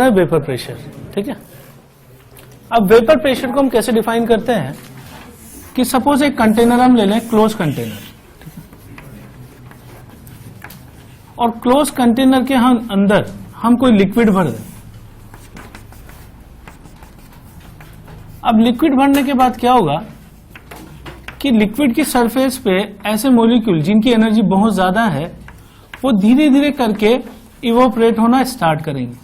रहा है vapour pressure. ठीक है, अब वेपर प्रेशर को हम कैसे डिफाइन करते हैं कि सपोज एक कंटेनर हम ले लें, क्लोज कंटेनर, और क्लोज कंटेनर के हम अंदर हम कोई लिक्विड भर दें। अब लिक्विड भरने के बाद क्या होगा कि लिक्विड की सरफेस पे ऐसे मॉलिक्यूल जिनकी एनर्जी बहुत ज्यादा है वो धीरे धीरे करके इवोपरेट होना स्टार्ट करेंगे।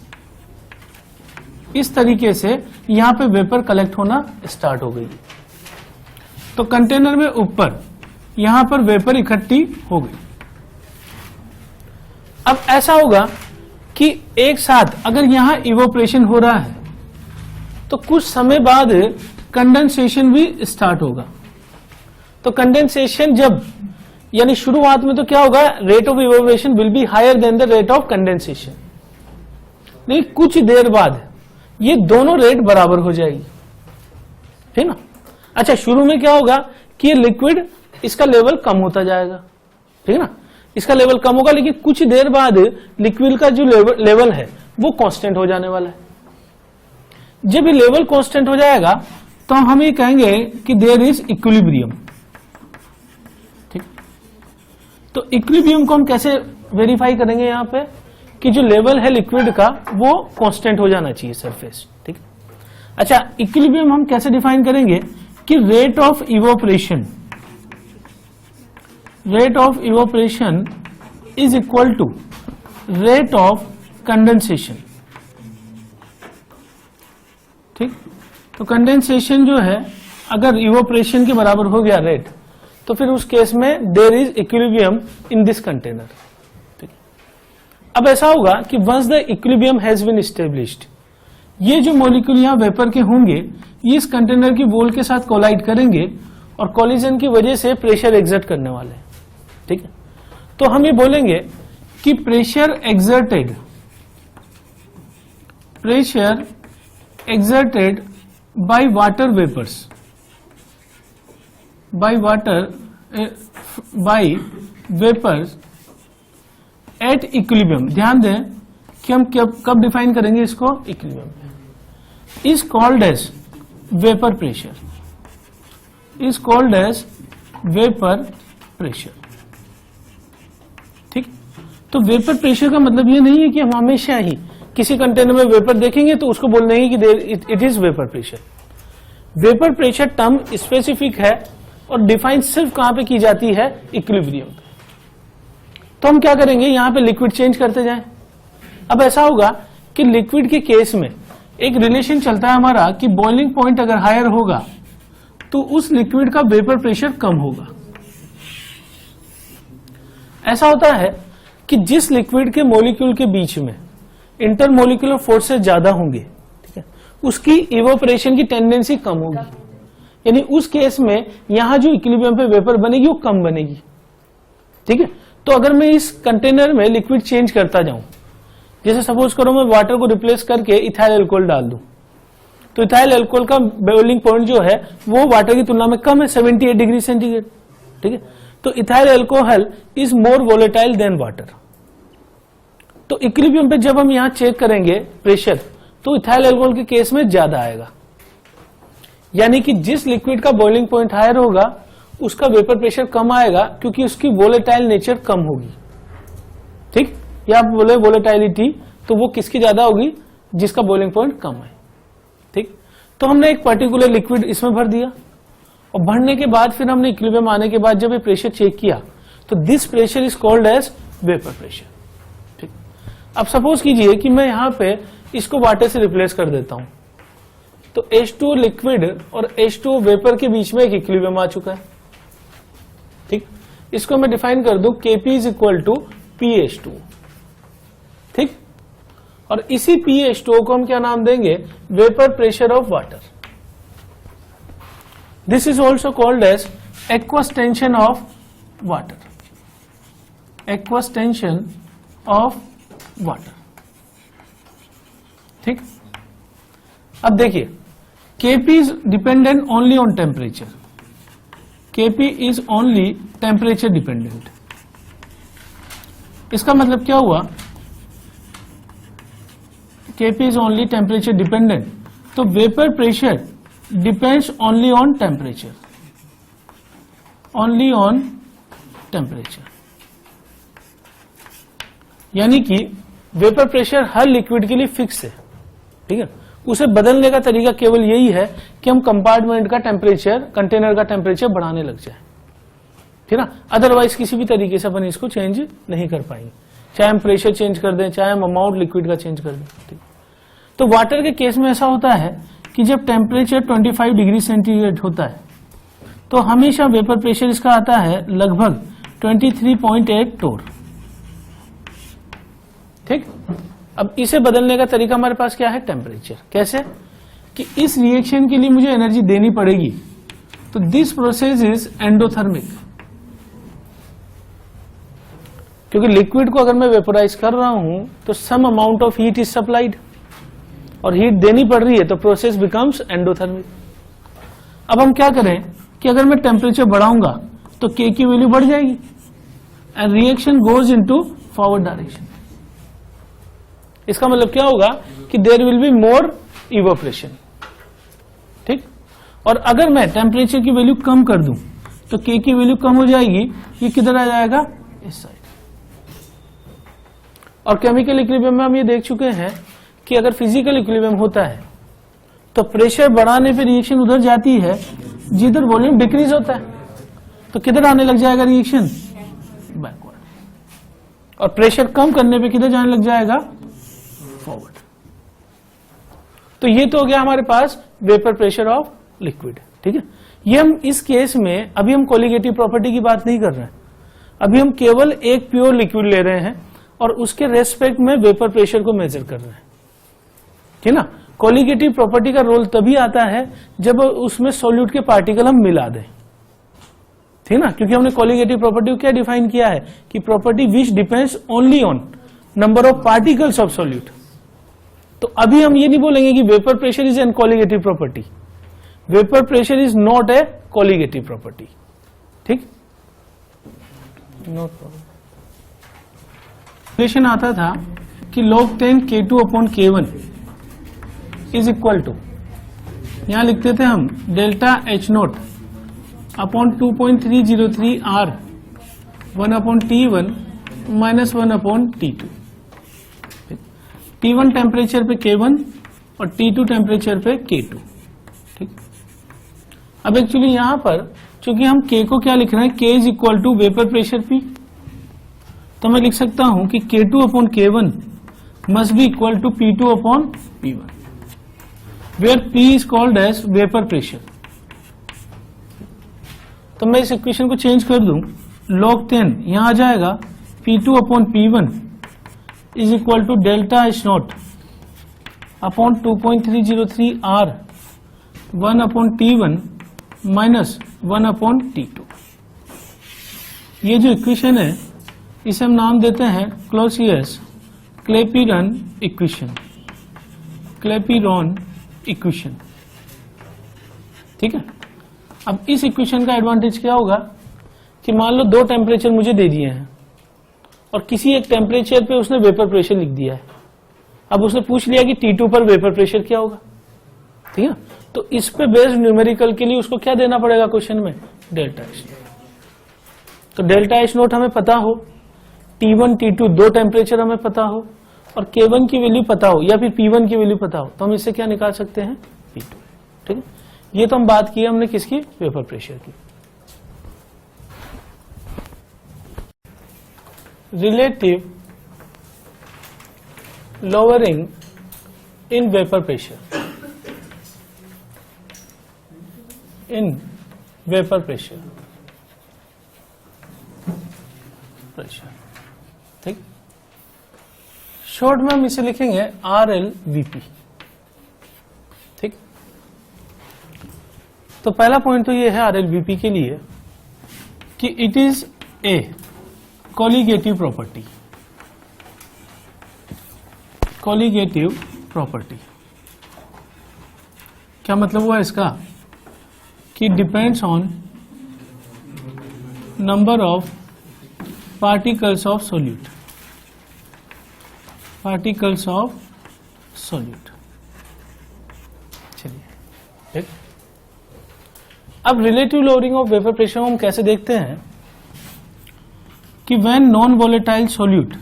इस तरीके से यहां पे वेपर कलेक्ट होना स्टार्ट हो गई। तो कंटेनर में ऊपर यहां पर वेपर इकट्ठी हो गई। अब ऐसा होगा कि एक साथ अगर यहां इवोपरेशन हो रहा है तो कुछ समय बाद कंडेंसेशन भी स्टार्ट होगा। तो कंडेंसेशन जब यानी शुरुआत में तो क्या होगा, rate of evaporation will be higher than the rate of condensation. नहीं, कुछ देर बाद ये दोनों रेट बराबर हो जाएगी, ठीक ना। अच्छा, शुरू में क्या होगा कि ये लिक्विड इसका लेवल कम होता जाएगा, ठीक ना, इसका लेवल कम होगा, लेकिन कुछ देर बाद लिक्विड का जो लेवल है वो कांस्टेंट हो जाने वाला है। जब ये लेवल कांस्टेंट हो जाएगा तो हम ये कहेंगे कि देयर इज इक्विलिब्रियम। ठीक, तो इक्विलिब्रियम को हम कैसे वेरीफाई करेंगे यहां पे कि जो लेवल है लिक्विड का वो कांस्टेंट हो जाना चाहिए सरफेस। ठीक, अच्छा, इक्विलिब्रियम हम कैसे डिफाइन करेंगे कि rate of evaporation is equal to rate of condensation. ठीक, तो कंडेंसेशन जो है अगर इवोपरेशन के बराबर हो गया रेट, तो फिर उस केस में there is equilibrium in this container. ठीक, अब ऐसा होगा कि once the equilibrium has been established, ये जो मॉलिक्यूल यहां वेपर के होंगे ये इस कंटेनर की वॉल के साथ कोलाइड करेंगे और कोलिजन की वजह से प्रेशर एग्जर्ट करने वाले हैं। ठीक है, तो हम ये बोलेंगे कि pressure exerted by water vapors at equilibrium। ध्यान दें कि हम कब डिफाइन करेंगे इसको, equilibrium, is called as vapor pressure। ठीक, तो वेपर प्रेशर का मतलब ये नहीं है कि हम हमेशा ही किसी कंटेनर में वेपर देखेंगे तो उसको बोलना है कि it is vapour pressure. Vapour pressure term specific है और डिफाइन सिर्फ कहां पे की जाती है, इक्विलिब्रियम। तो हम क्या करेंगे, यहां पे लिक्विड चेंज करते जाएं। अब ऐसा होगा कि लिक्विड के केस में एक रिलेशन चलता है हमारा कि बॉइलिंग पॉइंट अगर हायर होगा तो उस लिक्विड का वेपर प्रेशर कम होगा। ऐसा होता है कि जिस लिक्विड के मॉलिक्यूल के बीच में इंटरमोलिकुलर फोर्सेस ज्यादा होंगे, ठीक है, उसकी इवोपरेशन की टेंडेंसी कम होगी। यानी उस केस में यहां जो इक्विलिब्रियम पे वेपर बनेगी वो कम बनेगी। ठीक है, तो अगर मैं इस कंटेनर में लिक्विड चेंज करता जाऊं, जैसे सपोज करो मैं वाटर को रिप्लेस करके इथाइल अल्कोहल डाल दूं, तो इथाइल अल्कोहल का बॉइलिंग पॉइंट जो है वो वाटर की तुलना में कम है, 78 डिग्री सेंटीग्रेड। ठीक है, तो ethyl alcohol is more volatile than water. तो इक्विलिब्रियम पे जब हम यहां चेक करेंगे प्रेशर, तो इथाइल अल्कोहल के केस में ज्यादा आएगा। यानी कि जिस लिक्विड का बॉइलिंग पॉइंट हायर होगा उसका वेपर प्रेशर कम आएगा, क्योंकि उसकी वोलेटाइल नेचर कम होगी। ठीक, या आप बोले वोलेटाइलिटी, तो वो किसकी ज्यादा होगी, जिसका बॉइलिंग पॉइंट कम है। ठीक, तो हमने एक पर्टिकुलर लिक्विड इसमें भर दिया और भरने के बाद फिर हमने इक्विलिब्रियम आने के बाद जब ये प्रेशर चेक किया तो this pressure is called as vapour pressure. अब सपोज कीजिए कि मैं यहां पे इसको वाटर से रिप्लेस कर देता हूं, तो H2O लिक्विड और H2O वेपर के बीच में एक इक्विलिब्रियम आ चुका है। ठीक, इसको मैं डिफाइन कर दूं Kp is equal to PH2। ठीक, और इसी PH2O को हम क्या नाम देंगे, vapour pressure of water. This is also called as aqueous tension of water. Aqueous tension of water. ठीक, अब देखिए Kp is dependent only on temperature. Kp is only temperature dependent. इसका मतलब क्या हुआ Kp is only temperature dependent. तो vapour pressure depends only on temperature, only on temperature. यानी कि वेपर प्रेशर हर लिक्विड के लिए फिक्स है, ठीक है। उसे बदलने का तरीका केवल यही है कि हम कंपार्टमेंट का टेम्परेचर, कंटेनर का टेम्परेचर बढ़ाने लग जाए, ठीक है। अदरवाइज किसी भी तरीके से अपन इसको चेंज नहीं कर पाएंगे, चाहे हम प्रेशर चेंज कर दें, चाहे हम अमाउंट लिक्विड का चेंज कर दें, ठीक। तो वाटर के केस में ऐसा होता है कि जब टेम्परेचर 25 डिग्री सेंटीग्रेड होता है तो हमेशा वेपर प्रेशर इसका आता है लगभग 23.8 टोर, ठीक। अब इसे बदलने का तरीका हमारे पास क्या है, टेम्परेचर। कैसे कि इस रिएक्शन के लिए मुझे एनर्जी देनी पड़ेगी, तो दिस प्रोसेस इज एंडोथर्मिक, क्योंकि लिक्विड को अगर मैं वेपोराइज कर रहा हूं तो some amount of heat is supplied और हीट देनी पड़ रही है, तो प्रोसेस बिकम्स एंडोथर्मिक। अब हम क्या करें कि अगर मैं टेम्परेचर बढ़ाऊंगा तो K की वैल्यू बढ़ जाएगी and reaction goes into forward direction. इसका मतलब क्या होगा कि there will be more evaporation, ठीक। और अगर मैं टेम्परेचर की वैल्यू कम कर दूं तो K की वैल्यू कम हो जाएगी, ये किधर आ जाएगा, इस साइड। और केमिकल इक्विलिब्रियम में हम ये देख चुके हैं कि अगर फिजिकल इक्विलिब्रियम होता है तो प्रेशर बढ़ाने पे रिएक्शन उधर जाती है जिधर वॉल्यूम डिक्रीज होता है, तो किधर आने लग जाएगा रिएक्शन, बैकवर्ड। और प्रेशर कम करने पे किधर जाने लग जाएगा, फॉरवर्ड। तो ये तो हो गया हमारे पास वेपर प्रेशर ऑफ लिक्विड, ठीक है। ये हम इस केस में अभी हम कोलिगेटिव प्रॉपर्टी की बात नहीं कर रहे हैं, अभी हम केवल एक प्योर लिक्विड ले रहे हैं और उसके रेस्पेक्ट में वेपर प्रेशर को मेजर कर रहे हैं, ठीक ना। कोलिगेटिव प्रॉपर्टी का रोल तभी आता है जब उसमें सॉल्यूट के पार्टिकल हम मिला दें, ठीक ना, क्योंकि हमने कोलिगेटिव प्रॉपर्टी को क्या डिफाइन किया है कि property which depends only on number of particles of solute. तो अभी हम ये नहीं बोलेंगे कि vapour pressure is an colligative property, vapour pressure is not a colligative property, ठीक। नोट इक्वेशन आता था कि log 10 K2 upon K1 is equal to, यहां लिखते थे हम delta H naught upon 2.303 R 1 upon T1 minus 1 upon T2। T1 temperature पे K1 और T2 टेम्परेचर पे K2, ठीक। अब एक्चुअली यहां पर चूंकि हम K को क्या लिख रहे हैं, K is equal to vapour pressure P, तो मैं लिख सकता हूं कि K2 upon K1 must be equal to P2 upon P1, where P is called as vapour pressure. तो मैं इस इक्वेशन को चेंज कर दूं, log 10 यहां आ जाएगा P2 upon P1 is equal to delta H naught upon 2.303 R 1 upon T1 minus 1 upon T2। ये जो इक्वेशन है इसे हम नाम देते हैं क्लॉसियस क्लेपीरॉन इक्वेशन, क्लेपीरॉन इक्वेशन, ठीक है। अब इस इक्वेशन का एडवांटेज क्या होगा कि मान लो दो टेम्परेचर मुझे दे दिए हैं और किसी एक टेम्परेचर पे उसने वेपर प्रेशर लिख दिया है, अब उसने पूछ लिया कि T2 पर वेपर प्रेशर क्या होगा, ठीक है। तो इस पे बेस्ड न्यूमेरिकल के लिए उसको क्या देना पड़ेगा क्वेश्चन में, डेल्टा H। तो डेल्टा H नोट हमें पता हो, T1 T2 दो टेम्परेचर हमें पता हो और K1 की वैल्यू पता हो या फिर P1 की वैल्यू पता हो, तो हम इससे क्या निकाल सकते हैं, P2, ठीक है। ये तो हम बात की हमने किसकी, वेपर प्रेशर की। Relative lowering in vapour pressure, in vapour pressure, ठीक। शॉर्ट में हम इसे लिखेंगे RLVP, ठीक। तो पहला पॉइंट तो ये है RLVP के लिए कि it is a colligative property, colligative property क्या मतलब हुआ इसका कि depends on number of particles of solute, particles of solute. चलिए ठीक। अब relative lowering of vapour pressure हम कैसे देखते हैं कि when non volatile solute,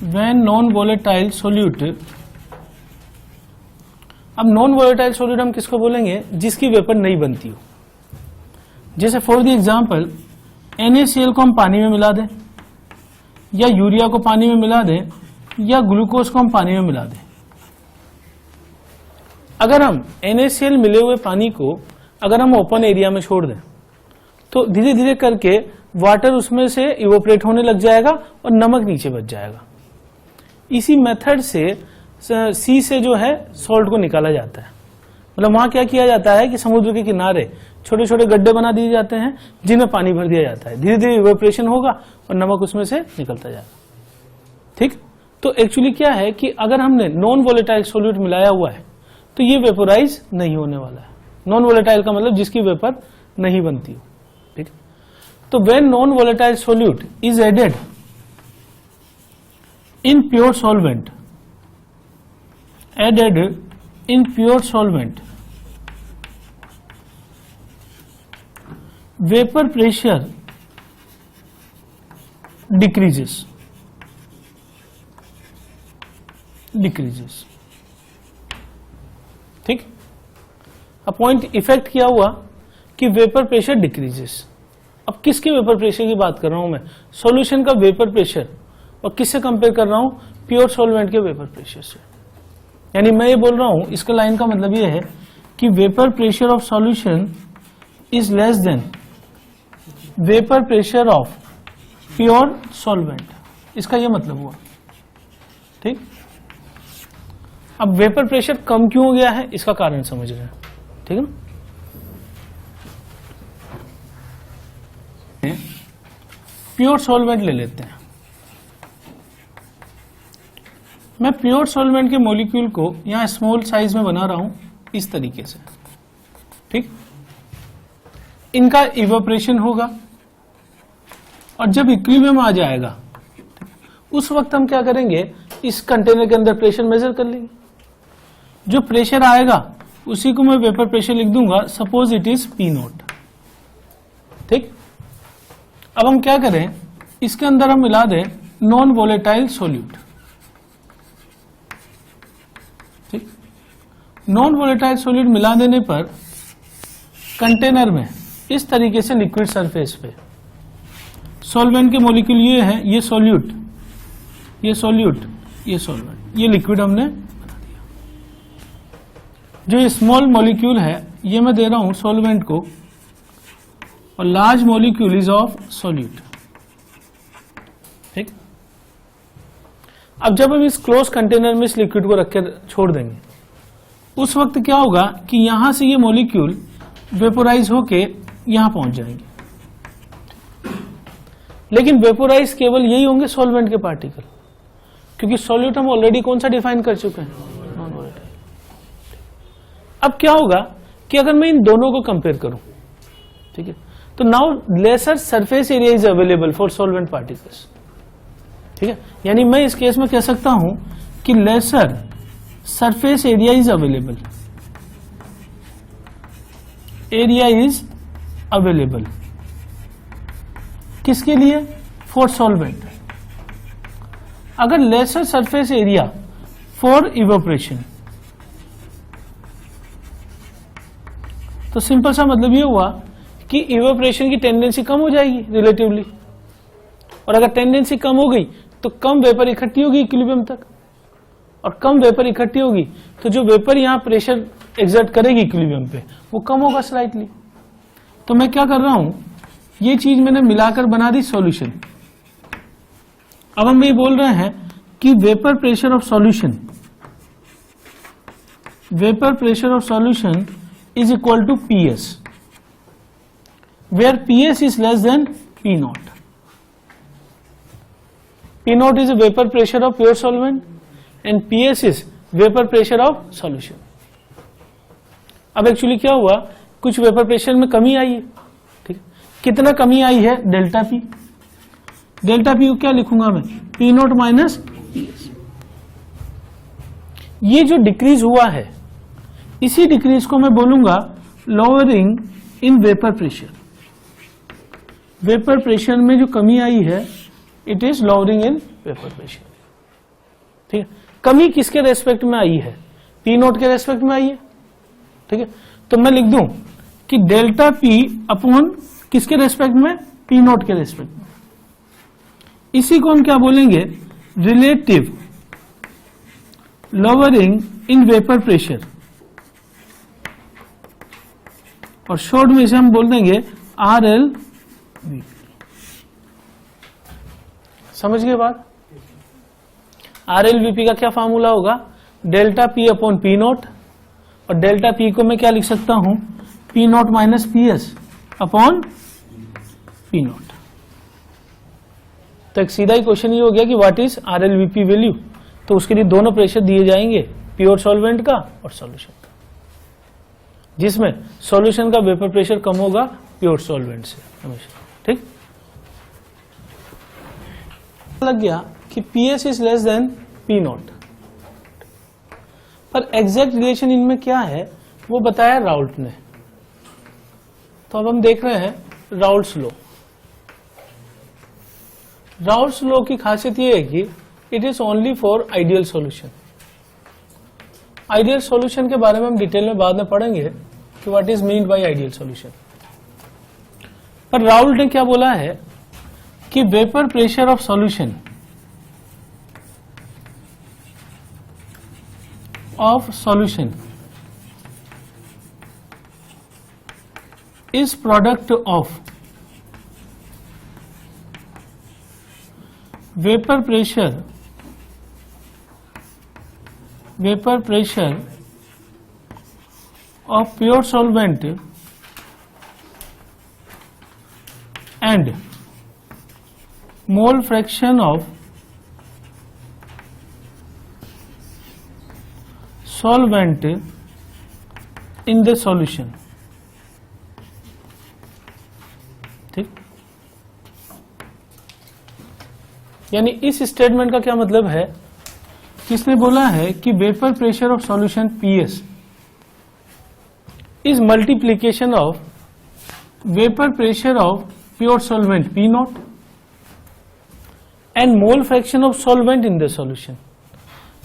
when non volatile solute, अब नॉन वोलेटाइल सॉल्यूट हम किसको बोलेंगे? जिसकी वेपर नहीं बनती हो। जैसे फॉर द एग्जांपल NaCl को हम पानी में मिला दें, या यूरिया को पानी में मिला दें, या ग्लूकोज को हम पानी में मिला दें। अगर हम NaCl मिले हुए पानी को अगर हम ओपन एरिया में छोड़ दें तो धीरे धीरे करके वाटर उसमें से इवोपरेट होने लग जाएगा और नमक नीचे बच जाएगा। इसी मेथड से सी से जो है सॉल्ट को निकाला जाता है। मतलब वहां क्या किया जाता है कि समुद्र के किनारे छोटे छोटे गड्ढे बना दिए जाते हैं जिनमें पानी भर दिया जाता है, धीरे धीरे इवोपरेशन होगा और नमक उसमें से निकलता जाएगा। ठीक, तो एक्चुअली क्या है कि अगर हमने नॉन वोलेटाइल सॉल्यूट मिलाया हुआ है तो ये वेपोराइज नहीं होने वाला है। नॉन वोलेटाइल का मतलब जिसकी वेपर नहीं बनती हो। ठीक, तो when non volatile solute is added in pure solvent, added in pure solvent, vapor pressure decreases, ठीक। अब पॉइंट इफेक्ट क्या हुआ कि वेपर प्रेशर डिक्रीजेस। अब किसके वेपर प्रेशर की बात कर रहा हूं मैं? सॉल्यूशन का वेपर प्रेशर। और किससे कंपेयर कर रहा हूं? प्योर सॉल्वेंट के वेपर प्रेशर से। यानी मैं ये बोल रहा हूं, इसका लाइन का मतलब ये है कि vapour pressure of solution is less than vapour pressure of pure solvent. इसका ये मतलब हुआ। ठीक, अब वेपर प्रेशर कम क्यों हो गया है इसका कारण समझ रहे हैं। ठीक है ना। प्योर सॉल्वेंट ले लेते हैं। मैं प्योर सॉल्वेंट के मॉलिक्यूल को यहां स्मॉल साइज में बना रहा हूं इस तरीके से। ठीक, इनका इवेपोरेशन होगा और जब इक्विलिब्रियम आ जाएगा उस वक्त हम क्या करेंगे? इस कंटेनर के अंदर प्रेशर मेजर कर लेंगे। जो प्रेशर आएगा उसी को मैं वेपर प्रेशर लिख दूंगा। Suppose it is P0। ठीक, अब हम क्या करें? इसके अंदर हम मिला दें नॉन वोलेटाइल सॉल्यूट। ठीक, नॉन वोलेटाइल सॉल्यूट मिला देने पर कंटेनर में इस तरीके से लिक्विड सरफेस पे सॉल्वेंट के मॉलिक्यूल ये है, ये सॉल्यूट, ये सॉल्यूट, ये सॉल्वेंट, ये लिक्विड हमने बना दिया। जो ये स्मॉल मॉलिक्यूल है ये मैं दे रहा हूं सॉल्वेंट को और large molecule is of solute. ठीक, अब जब हम इस क्लोज कंटेनर में इस लिक्विड को रख कर छोड़ देंगे उस वक्त क्या होगा कि यहां से ये मॉलिक्यूल वेपोराइज होके यहां पहुंच जाएंगे। लेकिन वेपोराइज केवल यही होंगे सॉल्वेंट के पार्टिकल, क्योंकि सॉल्यूट हम ऑलरेडी कौन सा डिफाइन कर चुके हैं? Non volatile. अब क्या होगा कि अगर मैं इन दोनों को कंपेयर करूं, ठीक है, तो now lesser surface area is available for solvent particles. ठीक है, यानी मैं इस केस में कह सकता हूं कि lesser surface area is available, area is available किसके लिए? For solvent. अगर lesser surface area for evaporation, तो सिंपल सा मतलब ये हुआ कि इवेपोरेशन की टेंडेंसी कम हो जाएगी रिलेटिवली, और अगर टेंडेंसी कम हो गई तो कम वेपर इकट्ठी होगी इक्विलिब्रियम तक, और कम वेपर इकट्ठी होगी तो जो वेपर यहां प्रेशर एक्सर्ट करेगी इक्विलिब्रियम पे वो कम होगा स्लाइटली। तो मैं क्या कर रहा हूं, ये चीज मैंने मिलाकर बना दी सॉल्यूशन। अब हम ये बोल रहे हैं कि vapour pressure of solution, vapour pressure of solution is equal to PS, where PS is less than P0. P0 is a vapor pressure of pure solvent and PS is vapor pressure of solution. अब actually क्या हुआ, कुछ vapour pressure में कमी आई है। ठीक है, कितना कमी आई है? Delta P। डेल्टा P को क्या लिखूंगा मैं? P0 minus PS। ये जो डिक्रीज हुआ है, इसी डिक्रीज को मैं बोलूंगा lowering in vapour pressure. Vapour pressure में जो कमी आई है, it is lowering in vapour pressure. ठीक है, कमी किसके रेस्पेक्ट में आई है? पी नोट के रेस्पेक्ट में आई है। ठीक है, तो मैं लिख दूं कि डेल्टा पी अपॉन किसके रेस्पेक्ट में? पी नोट के रेस्पेक्ट में। इसी को हम क्या बोलेंगे? Relative lowering in vapour pressure, और शॉर्ट में इसे हम बोल देंगे RL VP। समझ गए बात? RL VP का क्या फार्मूला होगा? Delta P upon P note, और डेल्टा पी को मैं क्या लिख सकता हूं? P nought minus P S upon P note. तो एक सीधा ही क्वेश्चन ये हो गया कि what is RL VP value. तो उसके लिए दोनों प्रेशर दिए जाएंगे, प्योर सॉल्वेंट का और सॉल्यूशन का, जिसमें सॉल्यूशन का वेपर प्रेशर कम होगा प्योर सॉल्वेंट से हमेशा। ठीक, लग गया कि PS is less than P note, पर एग्जैक्ट रिलेशन इनमें क्या है वो बताया राउल्ट ने। तो अब हम देख रहे हैं राउल्ट्स लॉ। राउल्ट्स लॉ की खासियत ये है कि it is only for ideal solution. Ideal solution के बारे में हम डिटेल में बाद में पढ़ेंगे कि what is meant by ideal solution. पर राउल्ट ने क्या बोला है कि vapour pressure of solution is product of vapor pressure of pure solvent and mole fraction of solvent in the solution। ठीक, यानी इस स्टेटमेंट का क्या मतलब है? किसने बोला है कि vapour pressure of solution PS is multiplication of vapour pressure of pure solvent P not and mole fraction of solvent in the solution.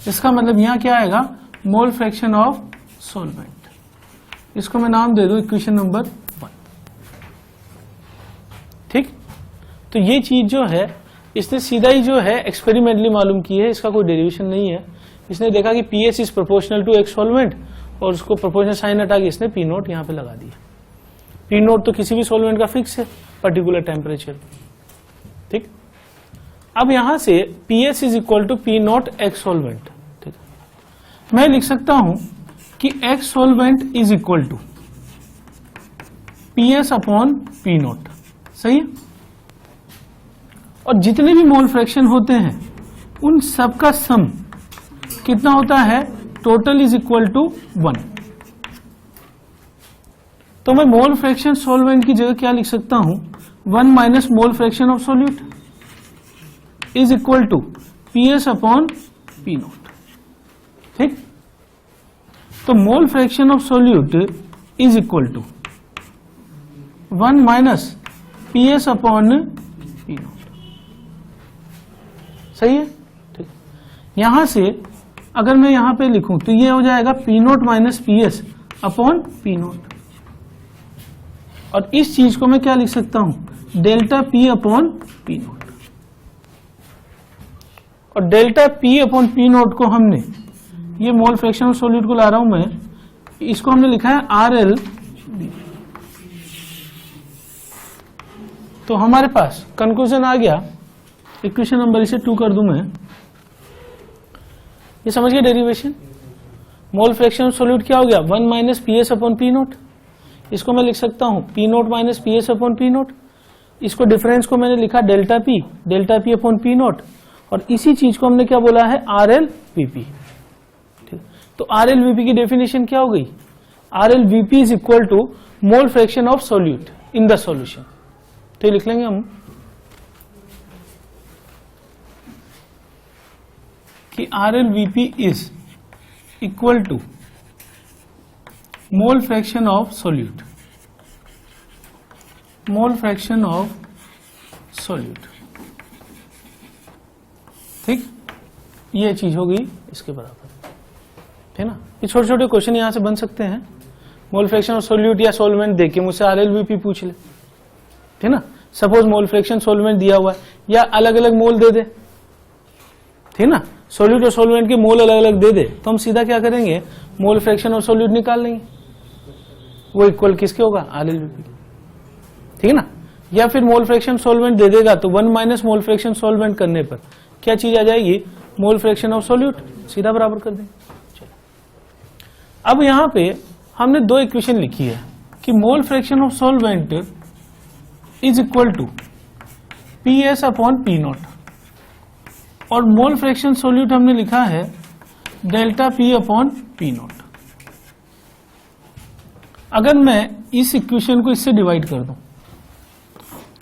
इसका मतलब यहां क्या आएगा? मोल फ्रैक्शन ऑफ सॉल्वेंट। इसको मैं नाम दे दूं इक्वेशन नंबर 1। ठीक, तो ये चीज जो है इसने सीधा ही जो है एक्सपेरिमेंटली मालूम की है, इसका कोई डेरिवेशन नहीं है। इसने देखा कि PS is proportional to X solvent, और उसको प्रोपोर्शनल साइन हटा के इसने P नोट यहां पे लगा दिया। P नोट तो किसी भी सॉल्वेंट का फिक्स है पर्टिकुलर टेम्परेचर। ठीक, अब यहां से PS is equal to P naught X solvent. ठीक, मैं लिख सकता हूं कि X solvent is equal to PS upon P naught. सही है, और जितने भी मोल फ्रैक्शन होते हैं उन सब का सम कितना होता है? Total is equal to 1। तो मैं मोल फ्रैक्शन सॉल्वेंट की जगह क्या लिख सकता हूं? 1 minus mole fraction of solute is equal to PS upon P naught. ठीक, तो mole fraction of solute is equal to 1 minus PS upon P naught. सही है। ठीक, यहां से अगर मैं यहां पे लिखूं तो ये हो जाएगा P naught minus PS upon P naught, और इस चीज को मैं क्या लिख सकता हूं? Delta P upon P naught. और delta P upon P naught को हमने, ये मोल फ्रैक्शन ऑफ सॉल्यूट को ला रहा हूं मैं, इसको हमने लिखा है RL। तो हमारे पास कंक्लूजन आ गया। इक्वेशन नंबर इसे 2 कर दूं मैं। ये समझ गए derivation? Mole fraction of solute क्या हो गया? 1 minus PS upon P note. इसको मैं लिख सकता हूं P naught minus PS upon P note. इसको डिफरेंस को मैंने लिखा delta P upon P naught, और इसी चीज को हमने क्या बोला है? RL VP। ठीक, तो RL VP की डेफिनेशन क्या हो गई? RL VP is equal to mole fraction of solute in the solution. तो ये लिख लेंगे हम कि RL VP is equal to mole fraction of solute, mole fraction of solute. ठीक, ये चीज होगी इसके बराबर, है ना। ये छोटे छोटे क्वेश्चन यहां से बन सकते हैं। मोल फ्रैक्शन ऑफ सोल्यूट या सोलवेंट देके मुझसे आरएलवीपी पूछ ले, है ना। सपोज मोल फ्रैक्शन सोलवेंट दिया हुआ है या अलग अलग मोल दे दे, ठीक ना। सोल्यूट और सोलवेंट के मोल अलग अलग दे दे तो हम सीधा क्या करेंगे, मोल फ्रैक्शन और सोल्यूट निकाल लेंगे, वो इक्वल किसके होगा, आरएलवीपी, ठीक है ना। या फिर मोल फ्रैक्शन सोलवेंट दे देगा तो 1 माइनस मोल फ्रैक्शन सोलवेंट करने पर क्या चीज आ जाएगी, मोल फ्रैक्शन ऑफ सोल्यूट, सीधा बराबर कर देंगे। अब यहां पे हमने दो इक्वेशन लिखी है कि mole fraction of solvent is equal to P S upon P naught, और मोल फ्रैक्शन सोल्यूट हमने लिखा है delta P upon P naught. अगर मैं इस इक्वेशन को इससे डिवाइड कर दूं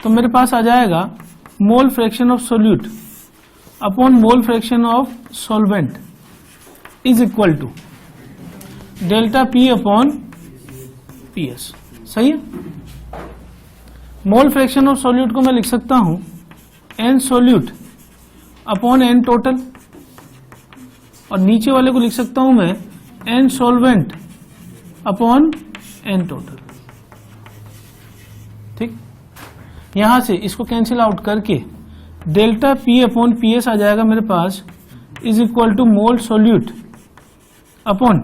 तो मेरे पास आ जाएगा mole fraction of solute upon mole fraction of solvent is equal to delta P upon P S. सही है। मोल फ्रैक्शन ऑफ सोल्यूट को मैं लिख सकता हूं n solute upon n total, और नीचे वाले को लिख सकता हूं मैं n solvent upon n total. ठीक, यहां से इसको कैंसिल आउट करके delta P upon P S आ जाएगा मेरे पास is equal to mole solute upon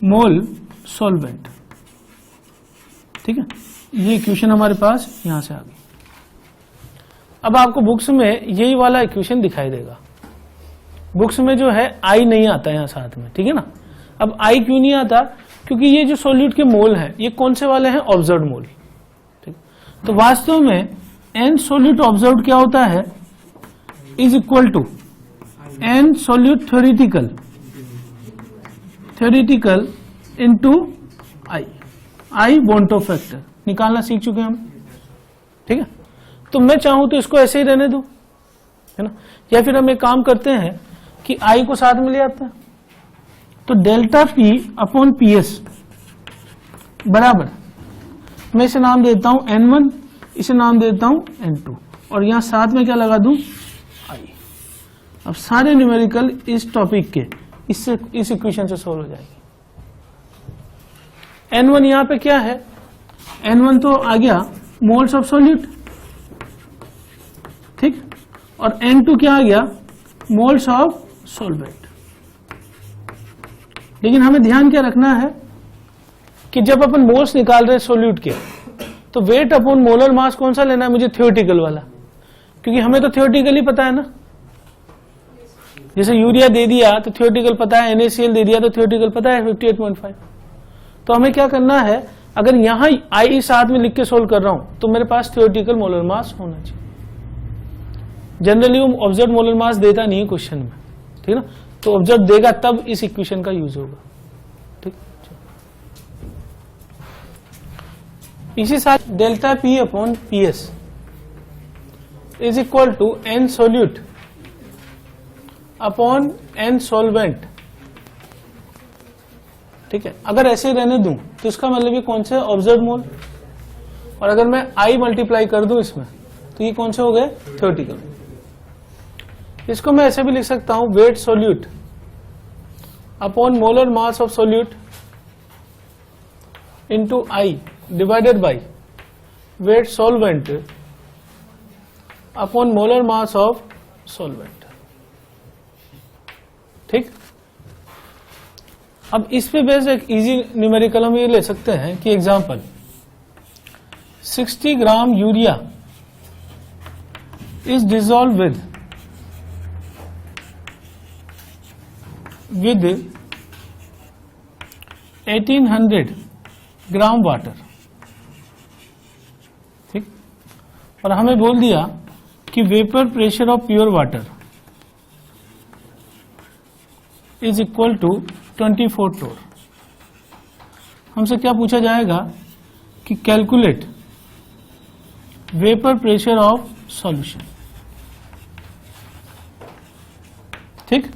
mole solvent. ठीक है, ये इक्वेशन हमारे पास यहां से आ गई। अब आपको बुक्स में यही वाला इक्वेशन दिखाई देगा, बुक्स में जो है आई नहीं आता यहां साथ में, ठीक है ना। अब आई क्यों नहीं आता, क्योंकि ये जो सोल्यूट के मोल हैं ये कौन से वाले हैं, ऑब्जर्व्ड मोल। ठीक, तो वास्तव में एन सोल्यूट ऑब्जर्व्ड क्या होता है, is equal to N solute theoretical into i बॉन्टो फैक्टर निकालना सीख चुके हैं हम। ठीक है, तो मैं चाहूं तो इसको ऐसे ही रहने दो, है ना, या फिर हम एक काम करते हैं कि आई को साथ में ले आते हैं, तो delta P upon P S बराबर, मैं इसे नाम देता हूं N1, इसे नाम देता हूं N2, और यहां साथ में क्या लगा दूं, आई। अब सारे न्यूमेरिकल इस टॉपिक के इससे इस इक्वेशन से सोल्व हो जाएगी। N1 यहां पे क्या है, N1 तो आ गया मोल्स ऑफ सोल्यूट, ठीक, और N2 क्या आ गया, मोल्स ऑफ सॉल्वेंट। लेकिन हमें ध्यान क्या रखना है कि जब अपन मोल्स निकाल रहे हैं सोल्यूट के, तो वेट अपॉन मोलर मास कौन सा लेना है मुझे, थ्योरेटिकल वाला, क्योंकि हमें तो थ्योरेटिकली पता है ना। जैसे यूरिया दे दिया तो थ्योरेटिकल पता है, NaCl दे दिया तो थ्योरेटिकल पता है 58.5। तो हमें क्या करना है, अगर यहां आई साथ में लिख के सोल्व कर रहा हूं तो मेरे पास थ्योरेटिकल मोलर मास होना चाहिए। जनरली वो ऑब्जर्व मोलर मास देता नहीं है क्वेश्चन में, ठीक है ना, तो ऑब्जर्व देगा तब इस इक्वेशन का यूज होगा। ठीक, इसी साथ delta P upon P S is equal to N solute upon N solvent. ठीक है, अगर ऐसे रहने दूं तो इसका मतलब ये कौन से ऑब्जर्व मोल, और अगर मैं आई मल्टीप्लाई कर दूं इसमें तो ये कौन से हो गए, थ्योरेटिकल। इसको मैं ऐसे भी लिख सकता हूं weight solute upon molar mass of solute into I divided by weight solvent upon molar mass of solvent. ठीक, अब इस पे बेस्ड एक इजी न्यूमेरिकल हम ये ले सकते हैं कि example 60 gram urea is dissolve with 1800 gram water. ठीक, और हमें बोल दिया कि vapour pressure of pure water is equal to 24 torr. हमसे क्या पूछा जाएगा कि calculate vapour pressure of solution. ठीक,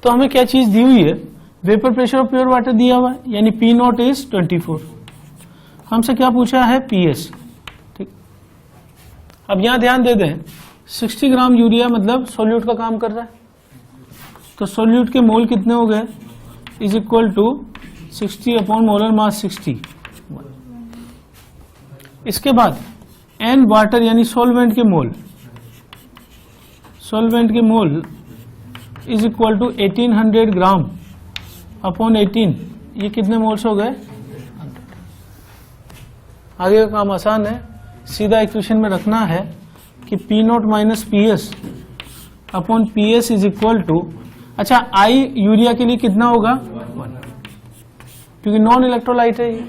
तो हमें क्या चीज दी हुई है, vapour pressure of pure water दिया हुआ है, यानी पी नॉट इज 24। हमसे क्या पूछा है, पीएस। ठीक, अब यहां ध्यान दे दें 60 ग्राम यूरिया मतलब सोल्यूट का काम कर रहा है, तो सोल्यूट के मोल कितने हो गए, is equal to 60 upon molar mass 60। इसके बाद एन वाटर यानी सॉल्वेंट के मोल, सॉल्वेंट के mole is equal to 1800 gram upon 18, ये कितने मोल्स हो गए, 100। आगे का काम आसान है, सीधा इक्वेशन में रखना है कि P naught minus P S upon P S is equal to, अच्छा आई यूरिया के लिए कितना होगा 1, क्योंकि नॉन इलेक्ट्रोलाइट है ये।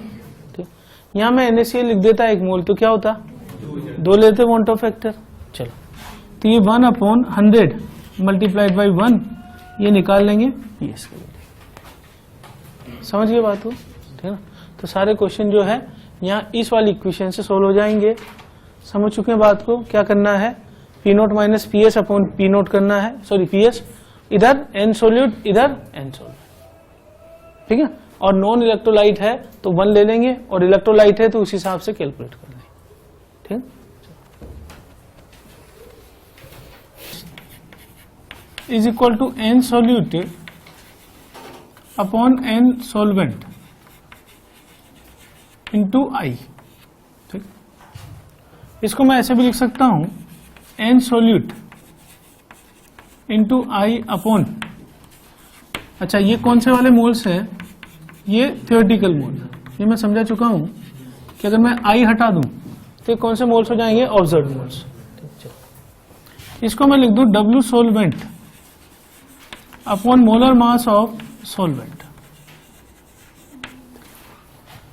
ठीक, यहां मैं NaCl लिख देता एक मोल तो क्या होता, 2 लेते वॉन्ट ऑफ फैक्टर। चलो, तो ये 1 अपॉन 100 मल्टीप्लाइड बाई 1, ये निकाल लेंगे पीएस के लिए। समझ गए बात हो, ठीक है ना। तो सारे क्वेश्चन जो है यहाँ इस वाली इक्वेशन से सोल्व हो जाएंगे। समझ चुके हैं बात को, क्या करना है, P nought minus P S upon P note करना है, सॉरी पी एस, इधर एन सोल्यूट इधर एन सोल्यूट, ठीक है। और नॉन इलेक्ट्रोलाइट है तो 1 ले लेंगे, और इलेक्ट्रोलाइट है तो उस हिसाब से कैलकुलेट कर लेंगे, ठीक। Is equal to N solute upon n solvent into i, ठीक। इसको मैं ऐसे भी लिख सकता हूं, एन सोल्यूट इंटू आई अपॉन, अच्छा ये कौन से वाले मोल्स है, ये थियोरेटिकल मोल, ये मैं समझा चुका हूं कि अगर मैं आई हटा दूं तो कौन से मोल्स हो जाएंगे, ऑब्जर्व मोल्स। इसको मैं लिख दूं W solvent upon molar mass of solvent.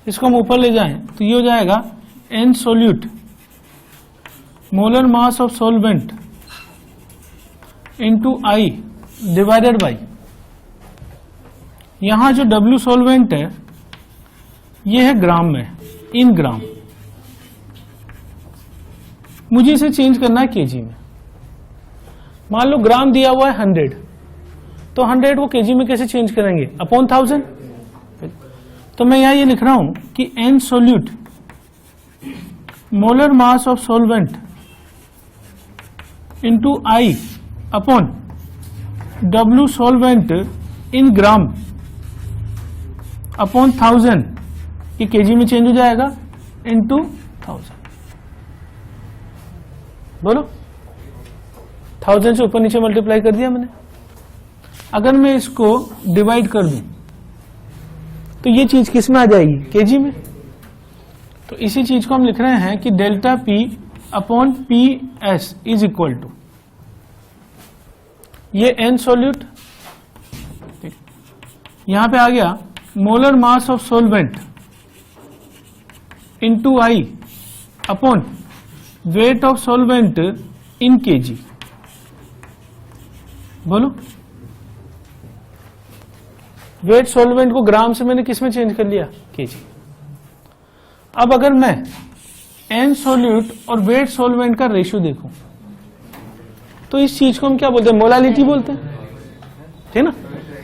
इसको हम ऊपर ले जाएं तो ये हो जाएगा N solute molar mass of solvent into I divided by, यहां जो W सोलवेंट है ये है ग्राम में, इन ग्राम, मुझे इसे चेंज करना है केजी में। मान लो ग्राम दिया हुआ है 100, तो 100 को केजी में कैसे चेंज करेंगे, अपॉन 1000। तो मैं यहां ये लिख रहा हूं कि N solute molar mass of solvent into I upon W solvent in gram upon 1000, ये केजी में चेंज हो जाएगा इंटू 1000। बोलो, 1000 से ऊपर नीचे मल्टीप्लाई कर दिया मैंने। अगर मैं इसको डिवाइड कर दूं तो ये चीज किस में आ जाएगी, केजी में। तो इसी चीज को हम लिख रहे हैं कि delta P upon P S is equal to, ये एन सोल्यूट, यहां पे आ गया molar mass of solvent into I upon weight of solvent in kg. बोलो, वेट सोलवेंट को ग्राम से मैंने किस में चेंज कर लिया, केजी। अब अगर मैं एन सोल्यूट और वेट सोलवेंट का रेशियो देखूं तो इस चीज को हम क्या बोलते हैं, मोलालिटी बोलते हैं, ठीक ना।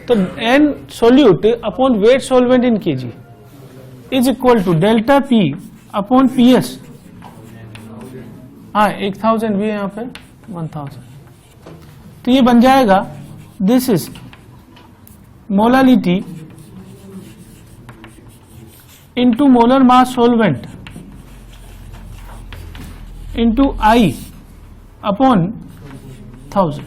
तो N solute upon weight solvent in kg is equal to delta P upon P S. हाँ, 1000 भी है यहां पे, 1000, तो ये बन जाएगा, this is molality into molar mass solvent into I upon 1000।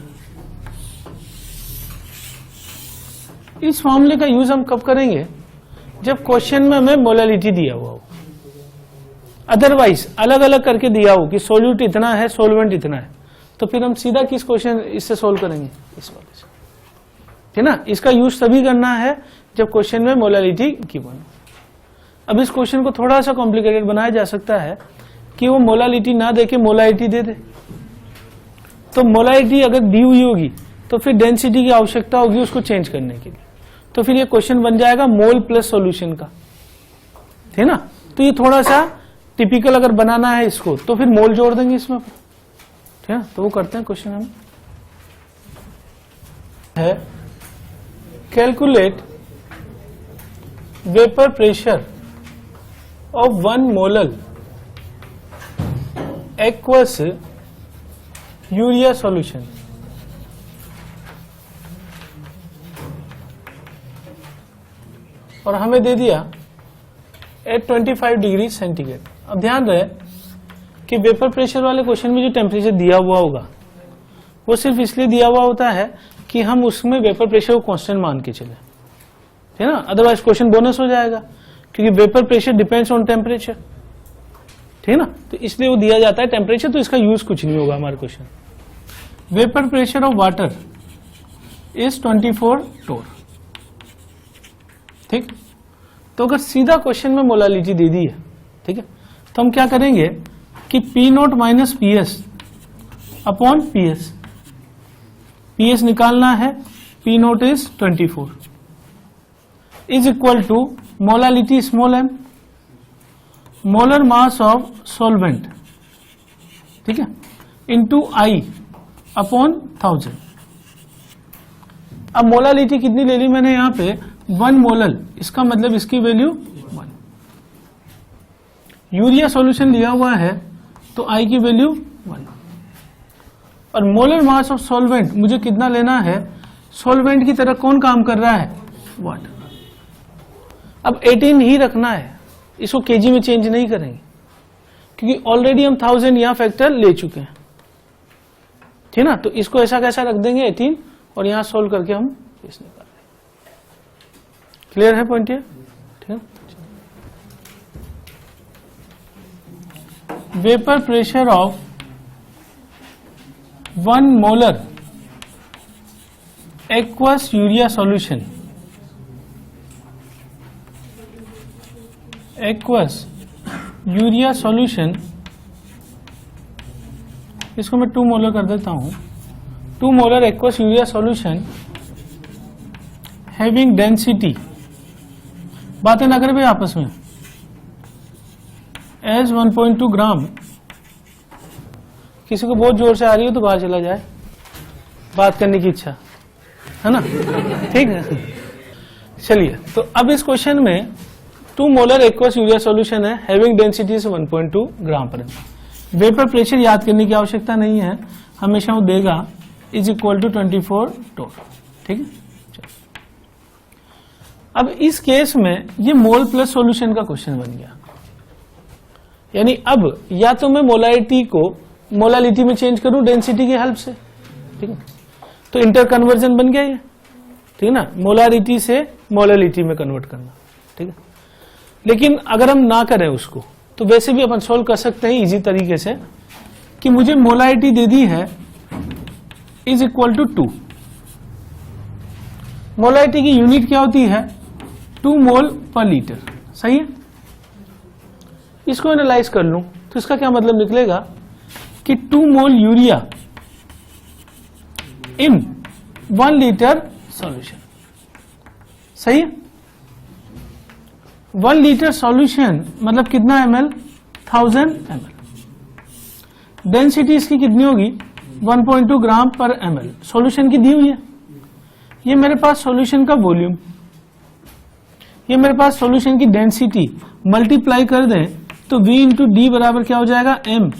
इस फॉर्मूले का यूज हम कब करेंगे, जब क्वेश्चन में हमें मोलालिटी दिया हुआ हो। अदरवाइज अलग अलग करके दिया हो कि सोल्यूट इतना है, सोलवेंट इतना है, तो फिर हम सीधा किस क्वेश्चन इससे सोल्व करेंगे, इस वाले से, ठीक ना। इसका यूज तभी करना है जब क्वेश्चन में मोलालिटी की बनो। अब इस क्वेश्चन को थोड़ा सा कॉम्प्लिकेटेड बनाया जा सकता है कि वो मोलालिटी ना देके मोलारिटी दे दे। तो मोलारिटी अगर दी हुई होगी तो फिर डेंसिटी की आवश्यकता होगी उसको चेंज करने के लिए, तो फिर ये क्वेश्चन बन जाएगा मोल प्लस सॉल्यूशन का, ठीक ना। तो ये थोड़ा सा टिपिकल अगर बनाना है इसको तो फिर मोल जोड़ देंगे इसमें, ठीक है। तो वो करते हैं क्वेश्चन हम है calculate vapour pressure of 1 molar aqueous urea solution. और हमें दे दिया एट 25 डिग्री सेंटीग्रेड। अब ध्यान रहे कि वेपर प्रेशर वाले क्वेश्चन में जो टेम्परेचर दिया हुआ होगा वो सिर्फ इसलिए दिया हुआ होता है कि हम उसमें वेपर प्रेशर को कांस्टेंट मान के चले, है ना, अदरवाइज क्वेश्चन बोनस हो जाएगा क्योंकि vapour pressure depends on temperature, ठीक है ना, तो इसलिए वो दिया जाता है टेम्परेचर, तो इसका यूज कुछ नहीं होगा हमारे question. Vapour pressure of water is 24 टोर, ठीक। तो अगर सीधा क्वेश्चन में मोलालिटी दे दी है, ठीक है, तो हम क्या करेंगे कि P nought minus P S upon P S, P S निकालना है, P nought is 24 is equal to molality small M, molar mass of solvent, ठीक है, इंटू आई अपॉन 1000। अब मोलालिटी कितनी ले ली मैंने यहां पे 1 मोलर, इसका मतलब इसकी वैल्यू 1। यूरिया सॉल्यूशन लिया हुआ है तो आई की वैल्यू 1। और मोलर मास ऑफ सॉल्वेंट मुझे कितना लेना है, सॉल्वेंट की तरह कौन काम कर रहा है, वाटर। अब 18 ही रखना है, इसको केजी में चेंज नहीं करेंगे क्योंकि ऑलरेडी हम 1000 यहां फैक्टर ले चुके हैं, ठीक ना, तो इसको ऐसा कैसा रख देंगे 18 और यहां सोल्व करके हम इस निकाल देंगे। क्लियर है पॉइंट ये, ठीक है। Vapour pressure of 1 molar aqueous urea solution, aqueous urea solution, इसको मैं 2 मोलर कर देता हूं, 2 molar aqueous urea solution having density, बातें ना करें भाई आपस में, एज 1.2 ग्राम। किसी को बहुत जोर से आ रही हो तो बाहर चला जाए, बात करने की इच्छा है ना, ठीक है। चलिए, तो अब इस क्वेश्चन में 2 मोलर एक्वस यूरिया सॉल्यूशन है, हैविंग डेंसिटी से 1.2 ग्राम पर एम। वेपर प्रेशर याद करने की आवश्यकता नहीं है, हमेशा वो देगा इज इक्वल टू 24 टोर, ठीक है। अब इस केस में ये मोल प्लस सॉल्यूशन का क्वेश्चन बन गया, यानी अब या तो मैं मोलारिटी को मोलालिटी में चेंज करूं डेंसिटी की हेल्प से, ठीक है, तो इंटर कन्वर्जन बन गया ये, ठीक है ना, मोलारिटी से मोलालिटी में कन्वर्ट करना, ठीक है। लेकिन अगर हम ना करें उसको तो वैसे भी अपन सोल्व कर सकते हैं इजी तरीके से कि मुझे मोलारिटी दे दी है इज इक्वल टू 2। मोलारिटी की यूनिट क्या होती है, 2 मोल पर लीटर, सही है। इसको एनालाइज कर लूं तो इसका क्या मतलब निकलेगा कि 2 मोल यूरिया इन 1 लीटर सॉल्यूशन, सही है। 1 लीटर सॉल्यूशन मतलब कितना ml, 1000 ml। डेंसिटी इसकी कितनी होगी 1.2 ग्राम पर ml, सॉल्यूशन की दी हुई है। ये मेरे पास सॉल्यूशन का वॉल्यूम, ये मेरे पास सॉल्यूशन की डेंसिटी, मल्टीप्लाई कर दें तो V इंटू डी बराबर क्या हो जाएगा m,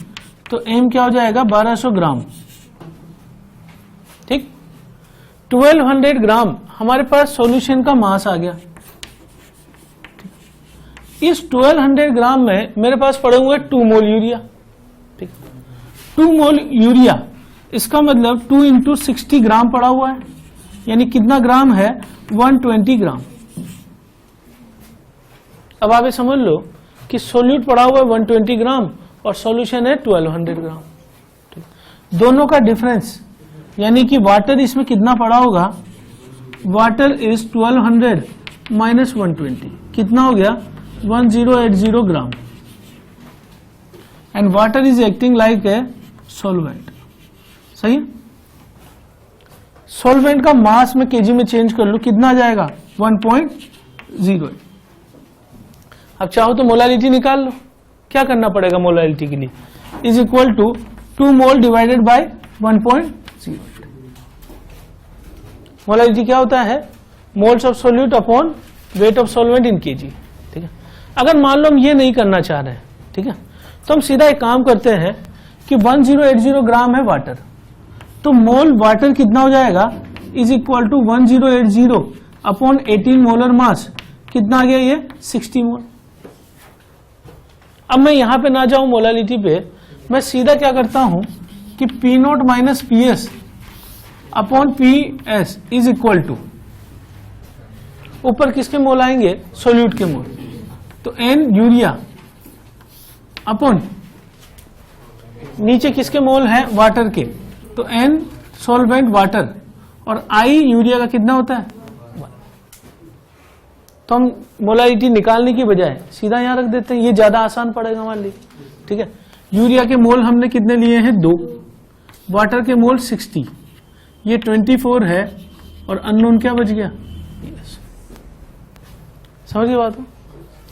तो m क्या हो जाएगा 1200 ग्राम, ठीक। 1200 ग्राम हमारे पास सॉल्यूशन का मास आ गया। इस 1200 ग्राम में मेरे पास पड़े हुए 2 मोल यूरिया, ठीक। 2 मोल यूरिया इसका मतलब 2 इंटू 60 ग्राम पड़ा हुआ है, यानी कितना ग्राम है 120 ग्राम। अब आप ये समझ लो कि सोल्यूट पड़ा हुआ है 120 ग्राम और सॉल्यूशन है 1200 ग्राम, ठीक। दोनों का डिफरेंस यानी कि वाटर इसमें कितना पड़ा होगा, वाटर इज 1200 माइनस 120, कितना हो गया 1080 gram, and water is acting like a solvent, सही है। सॉल्वेंट का मास में केजी में चेंज कर लूं कितना आ जाएगा 1.08। अब चाहो तो मोलालिटी निकाल लो, क्या करना पड़ेगा मोलालिटी के लिए, is equal to 2 mole divided by 1.08। Molality क्या होता है moles of solute upon weight of solvent in kg, ठीक है। अगर मान लो हम ये नहीं करना चाह रहे हैं, ठीक है, तो हम सीधा एक काम करते हैं कि 1080 ग्राम है वाटर, तो मोल वाटर कितना हो जाएगा is equal to 1080 upon 18 molar mass, कितना आ गया ये 60 मोल। अब मैं यहां पे ना जाऊं मोलालिटी पे, मैं सीधा क्या करता हूं कि P nought minus P S upon P S is equal to, ऊपर किसके मोल आएंगे सोल्यूट के मोल, तो एन यूरिया अपॉन नीचे किसके मोल है वाटर के, तो एन सॉल्वेंट वाटर, और आई यूरिया का कितना होता है 1। तो हम मोलारिटी निकालने की बजाय सीधा यहां रख देते हैं, ये ज्यादा आसान पड़ेगा मान लीजिए, ठीक है। यूरिया के मोल हमने कितने लिए हैं 2, वाटर के मोल 60, ये 24 है, और अननोन क्या बच गया yes। समझ गए बात हो?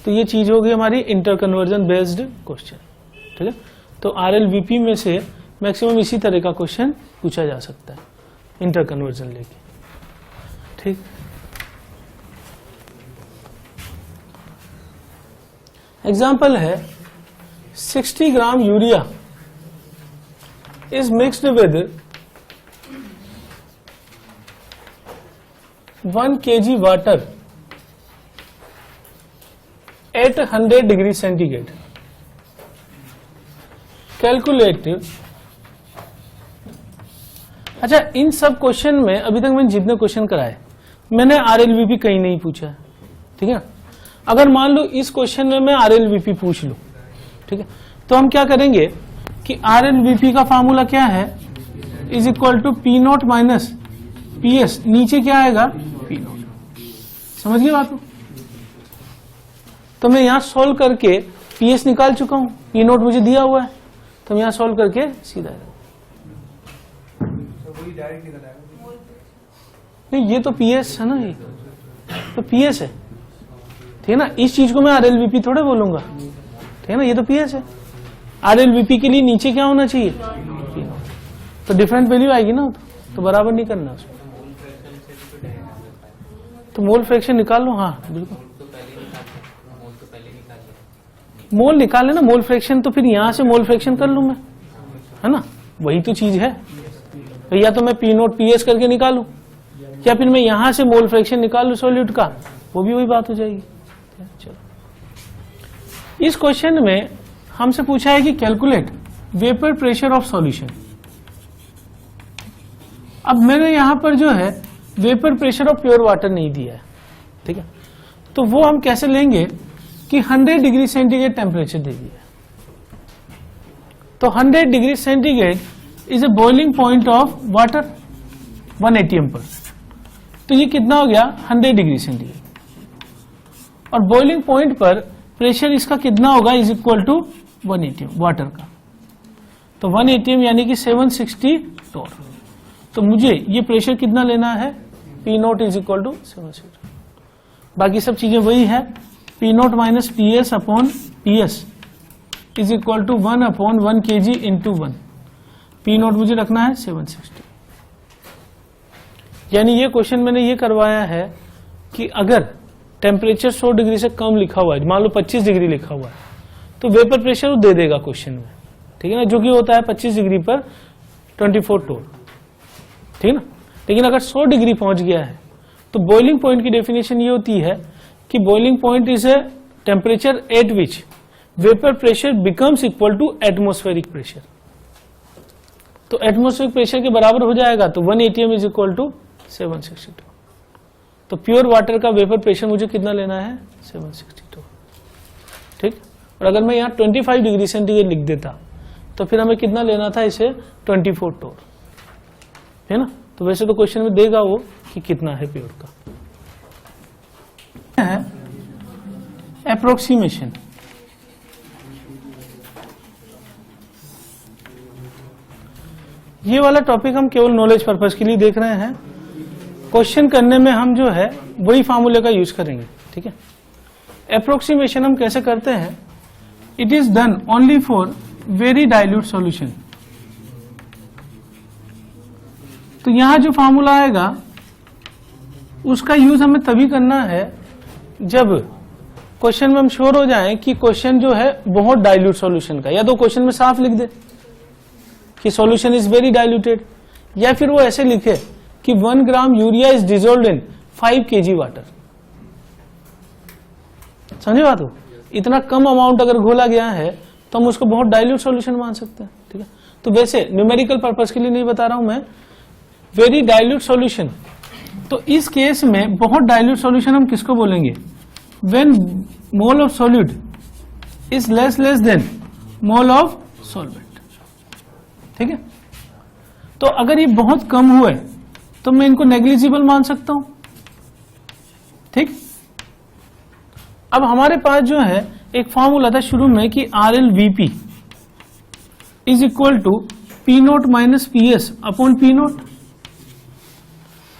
तो ये चीज होगी हमारी इंटर कन्वर्जन बेस्ड क्वेश्चन, ठीक है। तो RLVP में से मैक्सिमम इसी तरह का क्वेश्चन पूछा जा सकता है इंटर कन्वर्जन लेके, ठीक। एग्जाम्पल है 60 gram urea is mixed with 1 kg water at 100 degree centigrade, calculate. अच्छा, इन सब क्वेश्चन में अभी तक मैंने जितने क्वेश्चन कराए मैंने RLVP कहीं नहीं पूछा, ठीक है। अगर मान लो इस क्वेश्चन में मैं RLVP पूछ लूं, ठीक है, तो हम क्या करेंगे कि RLVP का फार्मूला क्या है is equal to P nought minus P S, नीचे क्या आएगा पी नोट। समझ गए बात को? तो मैं यहां सोल्व करके पी एस निकाल चुका हूं, पी नोट मुझे दिया हुआ है, तो मैं यहां सोल्व करके सीधा नहीं, ये तो पीएस है ना, ये तो पीएस है, ठीक है ना। इस चीज को मैं RLVP थोड़े बोलूंगा, ठीक है ना, ये तो पीएस है। RLVP के लिए नीचे क्या होना चाहिए, तो डिफरेंट वैल्यू आएगी ना, तो बराबर नहीं करना उसको, तो मोल फ्रैक्शन निकाल लो। हाँ बिल्कुल, मोल निकाल लेना, मोल फ्रैक्शन तो फिर यहां से मोल फ्रैक्शन कर लूं मैं, है ना, वही तो चीज है। तो या तो मैं पी नोट पी एस करके निकालूं, या फिर मैं यहां से मोल फ्रैक्शन निकाल लूं सॉल्यूट का, वो भी वही बात हो जाएगी। चलो, इस क्वेश्चन में हमसे पूछा है कि calculate vapour pressure of solution. अब मैंने यहां पर जो है vapour pressure of pure water नहीं दिया है, ठीक है, तो वो हम कैसे लेंगे कि 100 डिग्री सेंटीग्रेड टेम्परेचर दे दिया, तो 100 degree centigrade is a boiling point of water 1 atm पर, तो ये कितना हो गया 100 डिग्री सेंटीग्रेड, और बॉइलिंग पॉइंट पर प्रेशर इसका कितना होगा is equal to 1 atm water का, तो 1 atm यानी कि 760 टोर। तो मुझे ये प्रेशर कितना लेना है, P nought is equal to 760, बाकी सब चीजें वही है, P nought minus P S upon P S is equal to 1 upon 1 kg into 1, P nought मुझे रखना है 760। यानी ये क्वेश्चन मैंने ये करवाया है कि अगर टेम्परेचर 100 डिग्री से कम लिखा हुआ है, मान लो 25 डिग्री लिखा हुआ है, तो वेपर प्रेशर वो दे देगा क्वेश्चन में, ठीक है ना, जो कि होता है 25 डिग्री पर 24 टोर, ठीक है ना। लेकिन अगर 100 डिग्री पहुंच गया है तो बॉइलिंग पॉइंट की डेफिनेशन ये होती है कि boiling point is a temperature at which vapour pressure becomes equal to atmospheric pressure, तो एटमोस्फेरिक प्रेशर के बराबर हो जाएगा, तो 1 atm इज इक्वल टू 762। तो प्योर वाटर का वेपर प्रेशर मुझे कितना लेना है 762, ठीक। और अगर मैं यहाँ 25 डिग्री सेंटीग्रेड लिख देता तो फिर हमें कितना लेना था इसे 24 टोर, है ना। तो वैसे तो क्वेश्चन में देगा वो कि कितना है प्योर का। अप्रोक्सीमेशन, ये वाला टॉपिक हम केवल नॉलेज पर्पस के लिए देख रहे हैं, क्वेश्चन करने में हम जो है वही फार्मूले का यूज करेंगे, ठीक है। अप्रोक्सीमेशन हम कैसे करते हैं, it is done only for very dilute solution. तो यहां जो फार्मूला आएगा उसका यूज हमें तभी करना है जब क्वेश्चन में हम श्योर हो जाएं कि क्वेश्चन जो है बहुत डाइल्यूट सॉल्यूशन का, या तो क्वेश्चन में साफ लिख दे कि सॉल्यूशन इज वेरी डाइल्यूटेड, या फिर वो ऐसे लिखे कि 1 ग्राम urea is dissolved in 5 kg water. समझे बात हो? इतना कम अमाउंट अगर घोला गया है तो हम उसको बहुत डाइल्यूट सॉल्यूशन मान सकते हैं। ठीक है, तो वैसे न्यूमेरिकल पर्पस के लिए नहीं बता रहा हूं मैं, वेरी डाइल्यूट सॉल्यूशन। तो इस केस में बहुत डाइल्यूट सॉल्यूशन हम किसको बोलेंगे? When mole of solute is less than mole of solvent. ठीक है, तो अगर ये बहुत कम हुए तो मैं इनको नेग्लिजिबल मान सकता हूं। ठीक, अब हमारे पास जो है एक फॉर्मूला था शुरू में कि RLVP is equal to P0 minus PS upon P0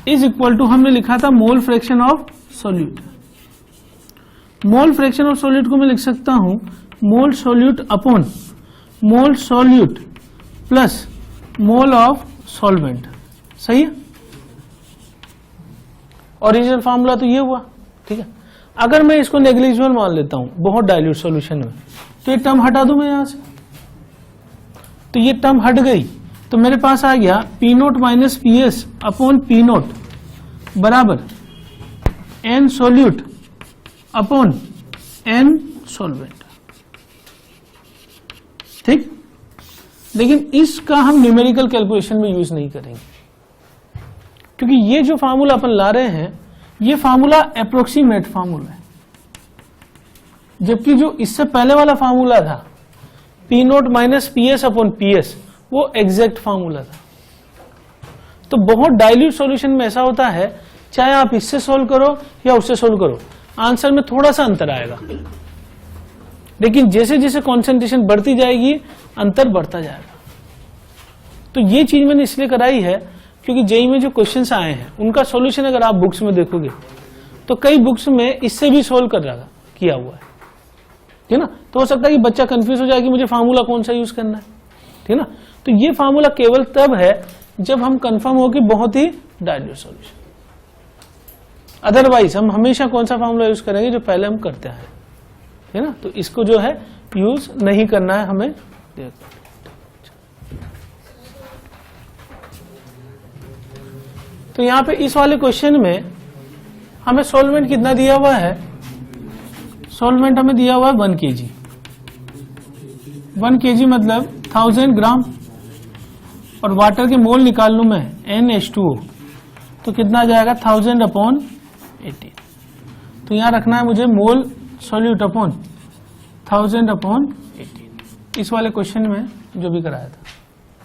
is equal to, हमने लिखा था mole fraction of solute. Mole fraction of solute को मैं लिख सकता हूं mole solute upon mole solute plus mole of solvent. सही है, ओरिजिनल फॉर्मूला तो ये हुआ। ठीक है, अगर मैं इसको नेग्लिजिबल मान लेता हूं बहुत डाइल्यूट सॉल्यूशन में, तो ये टर्म हटा दूं मैं यहां से, तो ये टर्म हट गई, तो मेरे पास आ गया P0 minus PS upon P0 बराबर N solute upon N solvent. ठीक, लेकिन इसका हम न्यूमेरिकल कैलकुलेशन में यूज नहीं करेंगे, क्योंकि ये जो फार्मूला अपन ला रहे हैं ये फार्मूला अप्रोक्सीमेट फार्मूला है, जबकि जो इससे पहले वाला फार्मूला था P0 minus PS upon PS वो एग्जैक्ट फार्मूला था। तो बहुत डाइल्यूट सॉल्यूशन में ऐसा होता है, चाहे आप इससे सोल्व करो या उससे सोल्व करो, आंसर में थोड़ा सा अंतर आएगा, लेकिन जैसे जैसे कॉन्सेंट्रेशन बढ़ती जाएगी अंतर बढ़ता जाएगा। तो ये चीज मैंने इसलिए कराई है क्योंकि जेईई में जो क्वेश्चंस आए हैं उनका सॉल्यूशन अगर आप बुक्स में देखोगे तो कई बुक्स में इससे भी सोल्व कर रहा किया हुआ है। ठीक ना, तो हो सकता है कि बच्चा कंफ्यूज हो जाए कि मुझे फार्मूला कौन सा यूज करना है। ठीक ना, तो ये फार्मूला केवल तब है जब हम कंफर्म हो कि बहुत ही डाइल्यूट सॉल्यूशन, अदरवाइज हम हमेशा कौन सा फार्मूला यूज करेंगे जो पहले हम करते हैं। है ना, तो इसको जो है यूज नहीं करना है हमें। तो यहां पे इस वाले क्वेश्चन में हमें सॉल्वेंट कितना दिया हुआ है? सॉल्वेंट हमें दिया हुआ है 1 kg। 1 kg मतलब 1000 ग्राम, और वाटर के मोल निकाल लूं मैं NH2O, तो कितना आ जाएगा 1000 अपॉन 18। तो यहां रखना है मुझे मोल सॉल्यूट अपॉन 1000 अपॉन 18, इस वाले क्वेश्चन में जो भी कराया था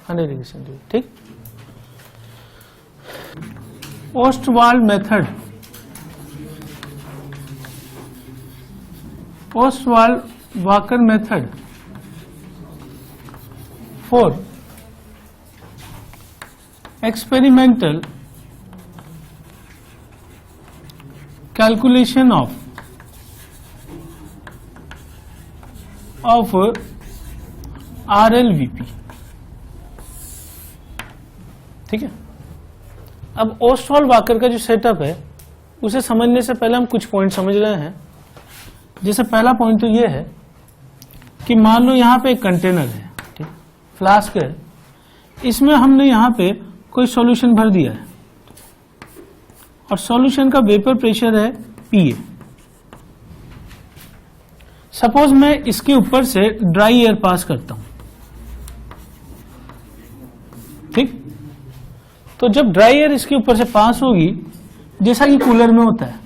100%। ठीक, Ostwald method, Ostwald-walker method for experimental calculation of RLVP। ठीक है, अब ओस्टवाल्ड-वाकर का जो सेटअप है उसे समझने से पहले हम कुछ पॉइंट समझ रहे हैं। जैसे पहला पॉइंट तो ये है कि मान लो यहां पे एक कंटेनर है, ठीक, फ्लास्क है, इसमें हमने यहां पे कोई सॉल्यूशन भर दिया है और सॉल्यूशन का वेपर प्रेशर है PA। सपोज मैं इसके ऊपर से ड्राई एयर पास करता हूं। ठीक, तो जब ड्राई एयर इसके ऊपर से पास होगी, जैसा कि कूलर में होता है,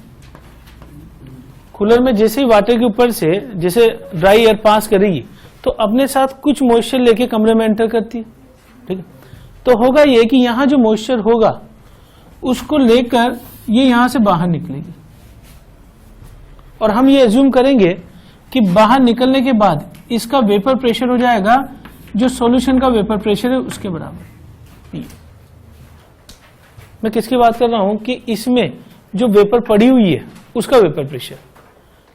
कूलर में जैसे ही वाटर के ऊपर से जैसे ड्राई एयर पास करेगी तो अपने साथ कुछ मॉइस्चर लेके कमरे में एंटर करती है। ठीक है, तो होगा ये कि यहां जो मॉइस्चर होगा उसको लेकर ये यहां से बाहर निकलेगी, और हम ये एज्यूम करेंगे कि बाहर निकलने के बाद इसका वेपर प्रेशर हो जाएगा जो सॉल्यूशन का वेपर प्रेशर है उसके बराबर। मैं किसकी बात कर रहा हूं कि इसमें जो वेपर पड़ी हुई है उसका वेपर प्रेशर,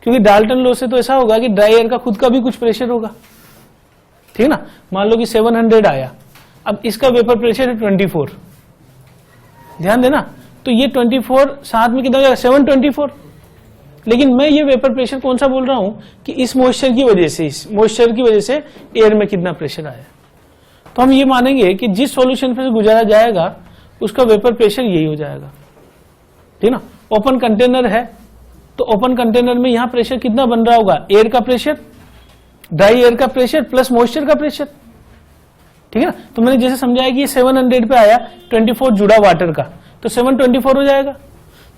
क्योंकि डाल्टन लॉ से तो ऐसा होगा कि ड्राई एयर का खुद का भी कुछ प्रेशर होगा। ठीक है ना, मान लो कि 700 आया, अब इसका वेपर प्रेशर है 24, ध्यान देना, तो तो ये 24 साथ में कितना हो जाएगा 724। लेकिन मैं ये वेपर प्रेशर कौन सा बोल रहा हूं कि इस मॉइस्चर की वजह से, इस मॉइस्चर की वजह से एयर में कितना प्रेशर आया। तो हम ये मानेंगे कि जिस सॉल्यूशन पे से गुजारा जाएगा उसका वेपर प्रेशर यही हो जाएगा, ठीक ना। ओपन कंटेनर है तो ओपन कंटेनर में यहां प्रेशर कितना बन रहा होगा, एयर का प्रेशर, ड्राई एयर का प्रेशर प्लस मॉइस्चर का प्रेशर, ठीक है ना। तो मैंने जैसे समझाया कि 700 पे आया 24 जुड़ा वाटर का, तो 724 हो जाएगा।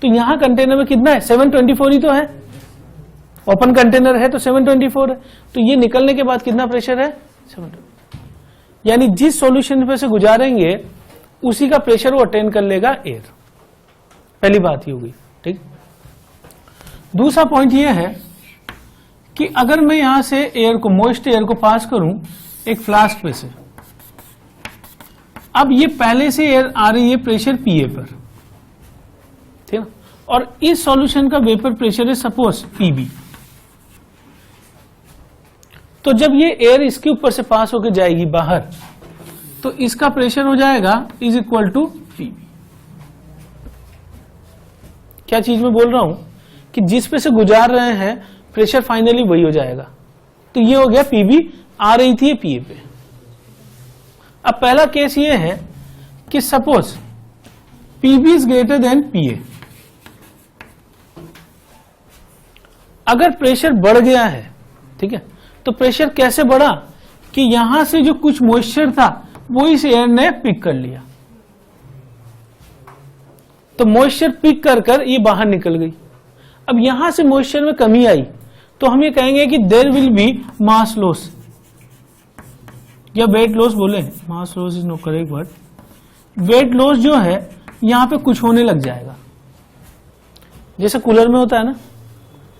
तो यहां कंटेनर में कितना है, 724 ही तो है, ओपन कंटेनर है तो 724 है। तो ये निकलने के बाद कितना प्रेशर है, 724। यानी जिस सॉल्यूशन पे से गुजारेंगे उसी का प्रेशर वो अटेन कर लेगा एयर। पहली बात ये हुई, ठीक। दूसरा पॉइंट ये है कि अगर मैं यहां से एयर को, मॉइस्ट एयर को पास करूं एक फ्लास्क पे से, अब ये पहले से एयर आ रही है प्रेशर पीए पर, ठीक है, और इस सॉल्यूशन का वेपर प्रेशर है सपोज पीबी। तो जब ये एयर इसके ऊपर से पास होकर जाएगी बाहर, तो इसका प्रेशर हो जाएगा इज इक्वल टू पीबी। क्या चीज में बोल रहा हूं कि जिस पे से गुजार रहे हैं प्रेशर फाइनली वही हो जाएगा। तो ये हो गया पीबी, आ रही थी पीए पे। अब पहला केस ये है कि suppose PB is greater than PA. अगर प्रेशर बढ़ गया है, ठीक है, तो प्रेशर कैसे बढ़ा कि यहां से जो कुछ मॉइस्चर था वो इस एयर ने पिक कर लिया, तो मॉइस्चर पिक कर कर ये बाहर निकल गई। अब यहां से मॉइस्चर में कमी आई तो हम ये कहेंगे कि there will be mass loss या वेट लॉस बोले, mass loss is no correct word. Weight loss जो है यहां पे कुछ होने लग जाएगा, जैसे कूलर में होता है ना,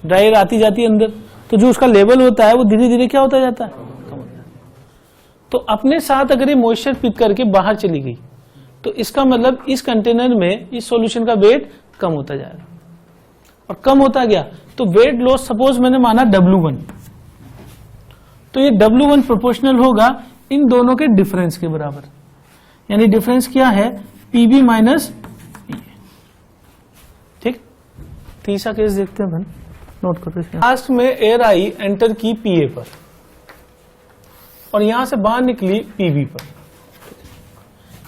ड्राई एयर आती जाती है अंदर, तो जो उसका लेवल होता है वो धीरे धीरे क्या होता जाता है, कम होता है। तो अपने साथ अगर ये मॉइस्चर पिक करके बाहर चली गई तो इसका मतलब इस कंटेनर में इस सॉल्यूशन का वेट कम होता जाएगा, और कम होता गया तो वेट लॉस सपोज मैंने माना W1, तो ये W1 प्रोपोर्शनल होगा इन दोनों के डिफरेंस के बराबर। यानी डिफरेंस क्या है, PB माइनस PA, ठीक। तीसरा केस देखते हैं, नोट करो। लास्ट में एयर आई एंटर की PA पर और यहां से बाहर निकली PB पर।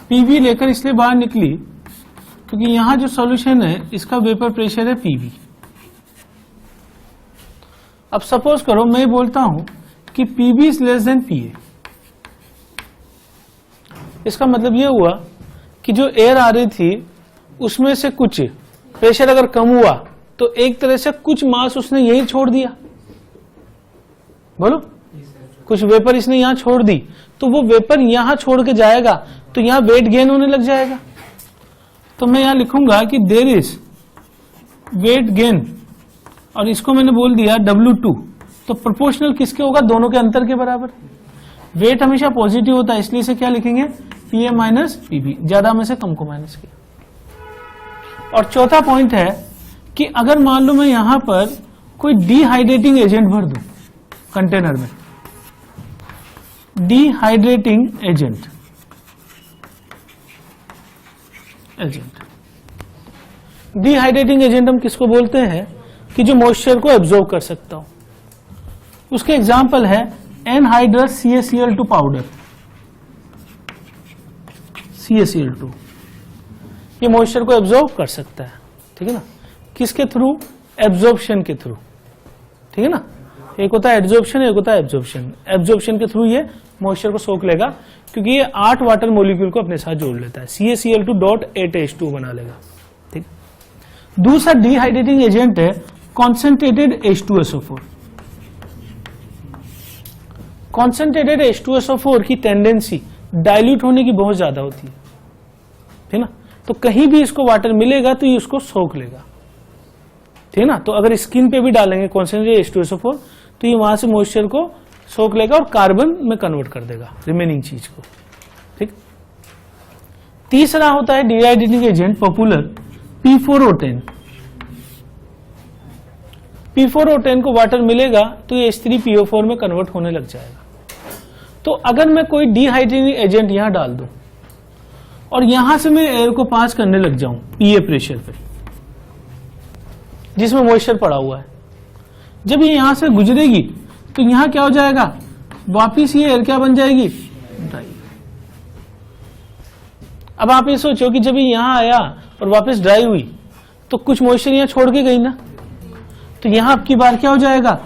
PB लेकर इसलिए बाहर निकली क्योंकि यहां जो सॉल्यूशन है इसका वेपर प्रेशर है PB। अब सपोज करो मैं बोलता हूं कि PB is less than PA। इसका मतलब यह हुआ कि जो एयर आ रही थी उसमें से कुछ प्रेशर अगर कम हुआ तो एक तरह से कुछ मास उसने यही छोड़ दिया, बोलो, कुछ वेपर इसने यहां छोड़ दी, तो वो वेपर यहां छोड़ के जाएगा तो यहां वेट गेन होने लग जाएगा। तो मैं यहां लिखूंगा कि देयर इज वेट गेन, और इसको मैंने बोल दिया W2। तो प्रोपोर्शनल किसके होगा, दोनों के अंतर के बराबर। वेट हमेशा पॉजिटिव होता है, इसलिए इसे क्या लिखेंगे, PA माइनस PB, ज्यादा में से कम को माइनस किया। और चौथा पॉइंट है कि अगर मान लो मैं यहां पर कोई डिहाइड्रेटिंग एजेंट भर दूं कंटेनर में, डिहाइड्रेटिंग एजेंट डिहाइड्रेटिंग एजेंट हम किसको बोलते हैं कि जो मॉइस्चर को एब्जॉर्ब कर सकता हो। उसके एग्जाम्पल है एनहाइड्रस CaCl2 पाउडर, CaCl2 ये मॉइस्चर को एब्जॉर्ब कर सकता है, ठीक है ना। किसके थ्रू, एब्जॉर्प्शन के थ्रू, ठीक है ना। एक होता है एड्जॉर्प्शन, एक होता है एब्जॉर्प्शन। एब्जॉर्प्शन के थ्रू ये मॉइस्चर को सोख लेगा क्योंकि ये 8 वाटर मॉलिक्यूल को अपने साथ जोड़ लेता है, CaCl2.8H2 बना लेगा, ठीक। दूसरा डिहाइड्रेटिंग एजेंट है कॉन्सेंट्रेटेड H2SO4। कॉन्सेंट्रेटेड H2SO4 की टेंडेंसी डाइल्यूट होने की बहुत ज्यादा होती है, ठीक ना। तो कहीं भी इसको वाटर मिलेगा तो ये उसको सोख लेगा, ठीक है ना। तो अगर स्किन पे भी डालेंगे कॉन्सेंट्रेटेड H2SO4 तो ये वहां से मॉइस्चर को सोख लेगा और कार्बन में कन्वर्ट कर देगा रिमेनिंग चीज को, ठीक। तीसरा होता है dehydrating agent popular P4O10। P4O10 को वाटर मिलेगा तो ये H3PO4 में कन्वर्ट होने लग जाएगा। तो अगर मैं कोई डिहाइड्रेटिंग एजेंट यहां डाल दूं और यहां से मैं एयर को पास करने लग जाऊं पीए प्रेशर पे, जिसमें मॉइस्चर पड़ा हुआ है, जब ये यहां से गुजरेगी तो यहां क्या हो जाएगा, वापिस ये एयर क्या बन जाएगी, ड्राई। अब आप ये सोचो कि जब ये यहां आया और वापस ड्राई हुई तो कुछ मॉइस्चर यहां छोड़ के गई ना, तो यहां आपकी बार क्या हो जाएगा,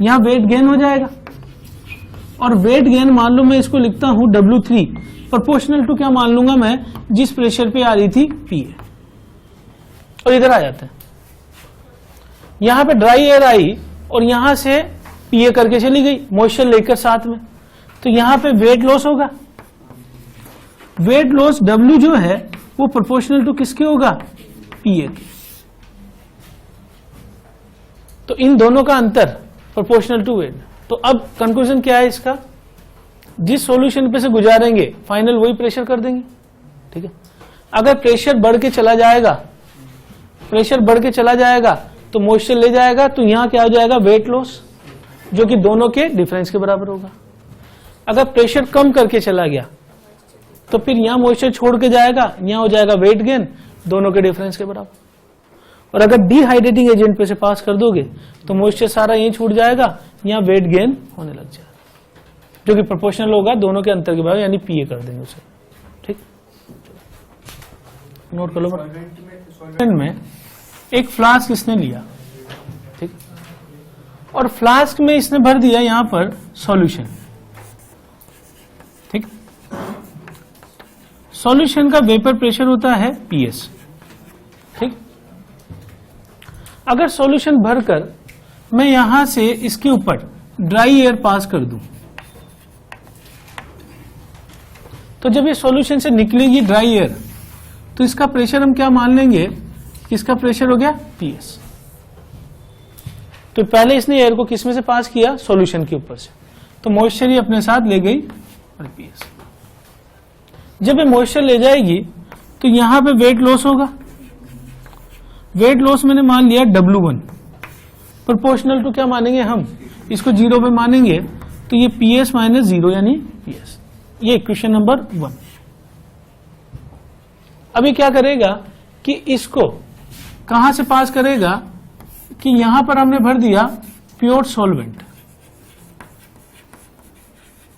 यहां वेट गेन हो जाएगा। और वेट गेन मान लो मैं इसको लिखता हूं W3 प्रोपोर्शनल टू क्या मान लूंगा मैं, जिस प्रेशर पे आ रही थी पीए, और इधर आ जाता है। यहां पे ड्राई एयर आई और यहां से पीए करके चली गई मॉइस्चर लेकर साथ में, तो यहां पे वेट लॉस होगा। वेट लॉस W जो है वो प्रोपोर्शनल टू किसके होगा, पीए के। तो इन दोनों का अंतर प्रोपोर्शनल टू वेट। तो अब कंक्लूजन क्या है इसका, जिस सॉल्यूशन पे से गुजारेंगे फाइनल वही प्रेशर कर देंगे, ठीक है। अगर प्रेशर बढ़ के चला जाएगा, प्रेशर बढ़ के चला जाएगा तो मॉइस्चर ले जाएगा, तो यहां क्या हो जाएगा, वेट लॉस, जो कि दोनों के डिफरेंस के बराबर होगा। अगर प्रेशर कम करके चला गया तो फिर यहां मॉइस्चर छोड़ के जाएगा, यहां हो जाएगा वेट गेन, दोनों के डिफरेंस के बराबर। और अगर डिहाइड्रेटिंग एजेंट पे से पास कर दोगे तो मॉइस्चर सारा यहीं छूट जाएगा, यहां वेट गेन होने लग जाएगा, जो कि प्रोपोर्शनल होगा दोनों के अंतर के बराबर, यानी पीए कर देंगे उसे, ठीक। नोट कर लो। सॉल्वेंट में एक फ्लास्क इसने लिया, ठीक, और फ्लास्क में इसने भर दिया यहां पर सॉल्यूशन, ठीक। सॉल्यूशन का वेपर प्रेशर होता है पीएस, ठीक। अगर सॉल्यूशन भरकर मैं यहां से इसके ऊपर ड्राई एयर पास कर दूं, तो जब ये सॉल्यूशन से निकलेगी ड्राई एयर तो इसका प्रेशर हम क्या मान लेंगे, इसका प्रेशर हो गया पीएस। तो पहले इसने एयर को किस में से पास किया, सॉल्यूशन के ऊपर से, तो मॉइस्चर ही अपने साथ ले गई और पीएस। जब ये मॉइस्चर ले जाएगी तो यहां पे वेट लॉस होगा। वेट लॉस मैंने मान लिया W1, प्रोपोर्शनल टू क्या मानेंगे हम, इसको 0 पे मानेंगे, तो ये PS माइनस 0 यानी PS। ये इक्वेशन नंबर 1। अभी क्या करेगा कि इसको कहां से पास करेगा, कि यहां पर हमने भर दिया प्योर सॉल्वेंट।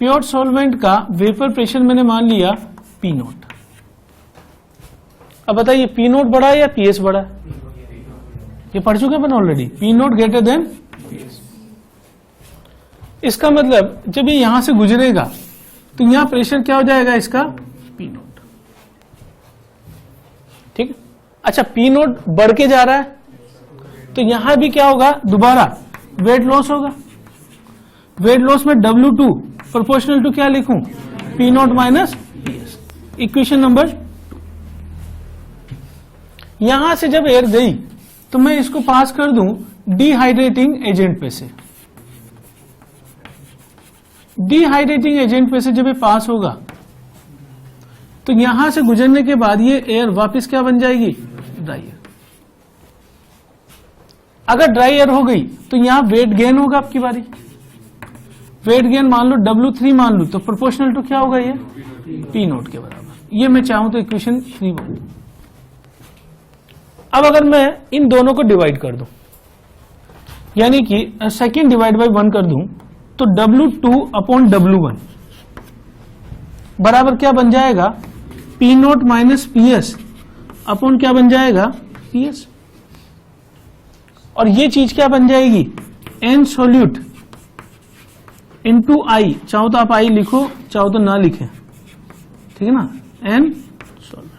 प्योर सॉल्वेंट का वेपर प्रेशर मैंने मान लिया P0। अब बताइए P0 बड़ा है या PS बड़ा है, ये पढ़ चुके अपन already, P0 greater than PS। इसका मतलब जब ये यहां से गुजरेगा तो यहां प्रेशर क्या हो जाएगा इसका, P0, ठीक। अच्छा, P0 बढ़ के जा रहा है तो यहां भी क्या होगा, दोबारा वेट लॉस होगा। वेट लॉस में W2 प्रोपोर्शनल टू क्या लिखूं, P0 minus PS। Equation number 2। यहां से जब एयर गई तो मैं इसको पास कर दूं डिहाइड्रेटिंग एजेंट पे से। डिहाइड्रेटिंग एजेंट पे से जब ये पास होगा तो यहां से गुजरने के बाद ये एयर वापस क्या बन जाएगी, ड्राई एयर। अगर ड्राई एयर हो गई तो यहां वेट गेन होगा आपकी बारी। वेट गेन मान लो W3 मान लो, तो प्रोपोर्शनल टू क्या होगा, ये P0 के बराबर। ये मैं चाहूं तो इक्वेशन 3 बन। अब अगर मैं इन दोनों को डिवाइड कर दूं, यानी कि सेकेंड डिवाइड बाई 1 कर दूं, तो W2 अपॉन W1 बराबर क्या बन जाएगा, P0 माइनस PS अपॉन क्या बन जाएगा, PS। और ये चीज क्या बन जाएगी, N सोल्यूट इंटू I। चाहो तो आप I लिखो, चाहो तो ना लिखें, ठीक है ना, N सोल्यूट।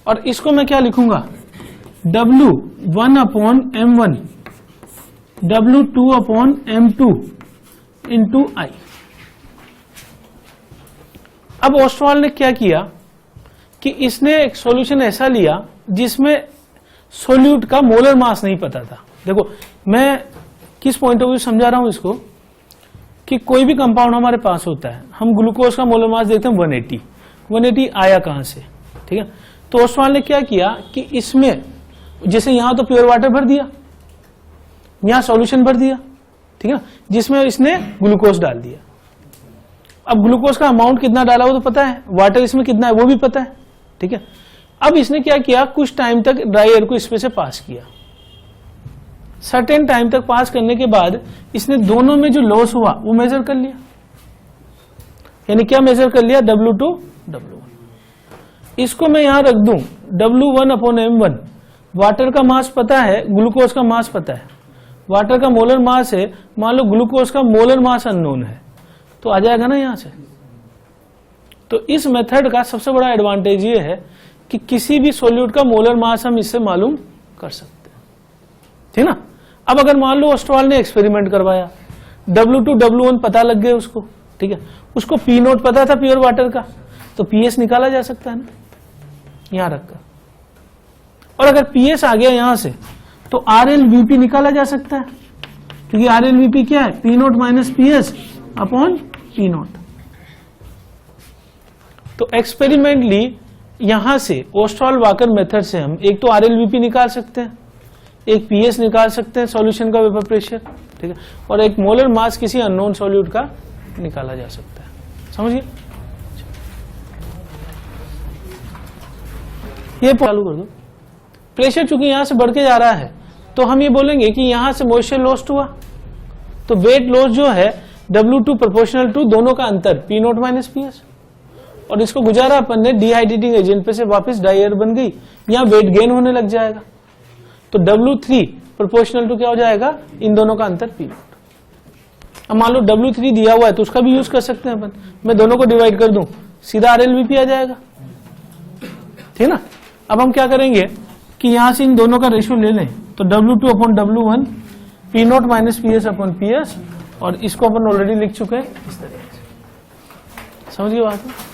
और इसको मैं क्या लिखूंगा, W1 upon M1 W2 upon M2 into I। अब ओस्टवाल ने क्या किया कि इसने एक सॉल्यूशन ऐसा लिया जिसमें सोल्यूट का मोलर मास नहीं पता था। देखो मैं किस पॉइंट ऑफ व्यू समझा रहा हूं इसको, कि कोई भी कंपाउंड हमारे पास होता है, हम ग्लूकोज का मोलर मास देखते हैं 180। 180 आया कहां से, ठीक है। तो ओस्टवाल ने क्या किया कि इसमें जैसे यहां तो प्योर वाटर भर दिया, यहां सॉल्यूशन भर दिया, ठीक है, जिसमें इसने ग्लूकोज डाल दिया। अब ग्लूकोज का अमाउंट कितना डाला वो तो पता है, वाटर इसमें कितना है वो भी पता है, ठीक है। अब इसने क्या किया, कुछ टाइम तक ड्राई एयर को इसमें से पास किया। सर्टेन टाइम तक पास करने के बाद इसने दोनों में जो लॉस हुआ वो मेजर कर लिया। यानी क्या मेजर कर लिया, W2 W1। इसको मैं यहां रख दूं W1/m1। वाटर का मास पता है, ग्लूकोज का मास पता है, वाटर का मोलर मास है, मान लो ग्लूकोज का मोलर मास अननोन है, तो आ जाएगा ना यहां से। तो इस मेथड का सबसे बड़ा एडवांटेज ये है कि किसी भी सॉल्यूट का मोलर मास हम इससे मालूम कर सकते हैं, ठीक ना। अब अगर मान लो ऑस्टवाल ने एक्सपेरिमेंट करवाया, W2 W1 पता लग गए उसको, ठीक है, उसको P0 पता था प्योर वाटर का, तो PS निकाला जा सकता है ना यहां रखकर। और अगर PS आ गया यहां से तो RLVP निकाला जा सकता है, क्योंकि RLVP क्या है, P0 minus PS upon P0। तो एक्सपेरिमेंटली यहां से ओस्टवाल वाकर मेथड से हम एक तो RLVP निकाल सकते हैं, एक PS निकाल सकते हैं सॉल्यूशन का वेपर प्रेशर, ठीक है, और एक मोलर मास किसी अननोन सॉल्यूट का निकाला जा सकता है। समझिए, ये चालू कर दो। प्रेशर चूंकि यहां से बढ़ के जा रहा है तो हम ये बोलेंगे कि यहां से मॉइस्चर लॉस्ट हुआ, तो वेट लॉस जो है W2 प्रोपोर्शनल टू दोनों का अंतर P0 माइनस PS, और इसको गुजारा अपन ने डिहाइड्रेटिंग एजेंट पे से वापस ड्राई एयर बन गई, यहां वेट गेन होने लग जाएगा। तो W3 प्रोपोर्शनल टू क्या हो जाएगा, इन दोनों का अंतर P0। अब मान लो W3 दिया हुआ है तो उसका भी यूज कर सकते हैं अपन, मैं दोनों को डिवाइड कर दूं सीधा RLVP आ जाएगा, ठीक है ना। अब हम क्या करेंगे कि यहां से इन दोनों का रेशियो ले लें, तो W2 upon W1 P0 minus PS upon PS, और इसको अपन ऑलरेडी लिख चुके हैं इस तरह से। समझ गए बात है।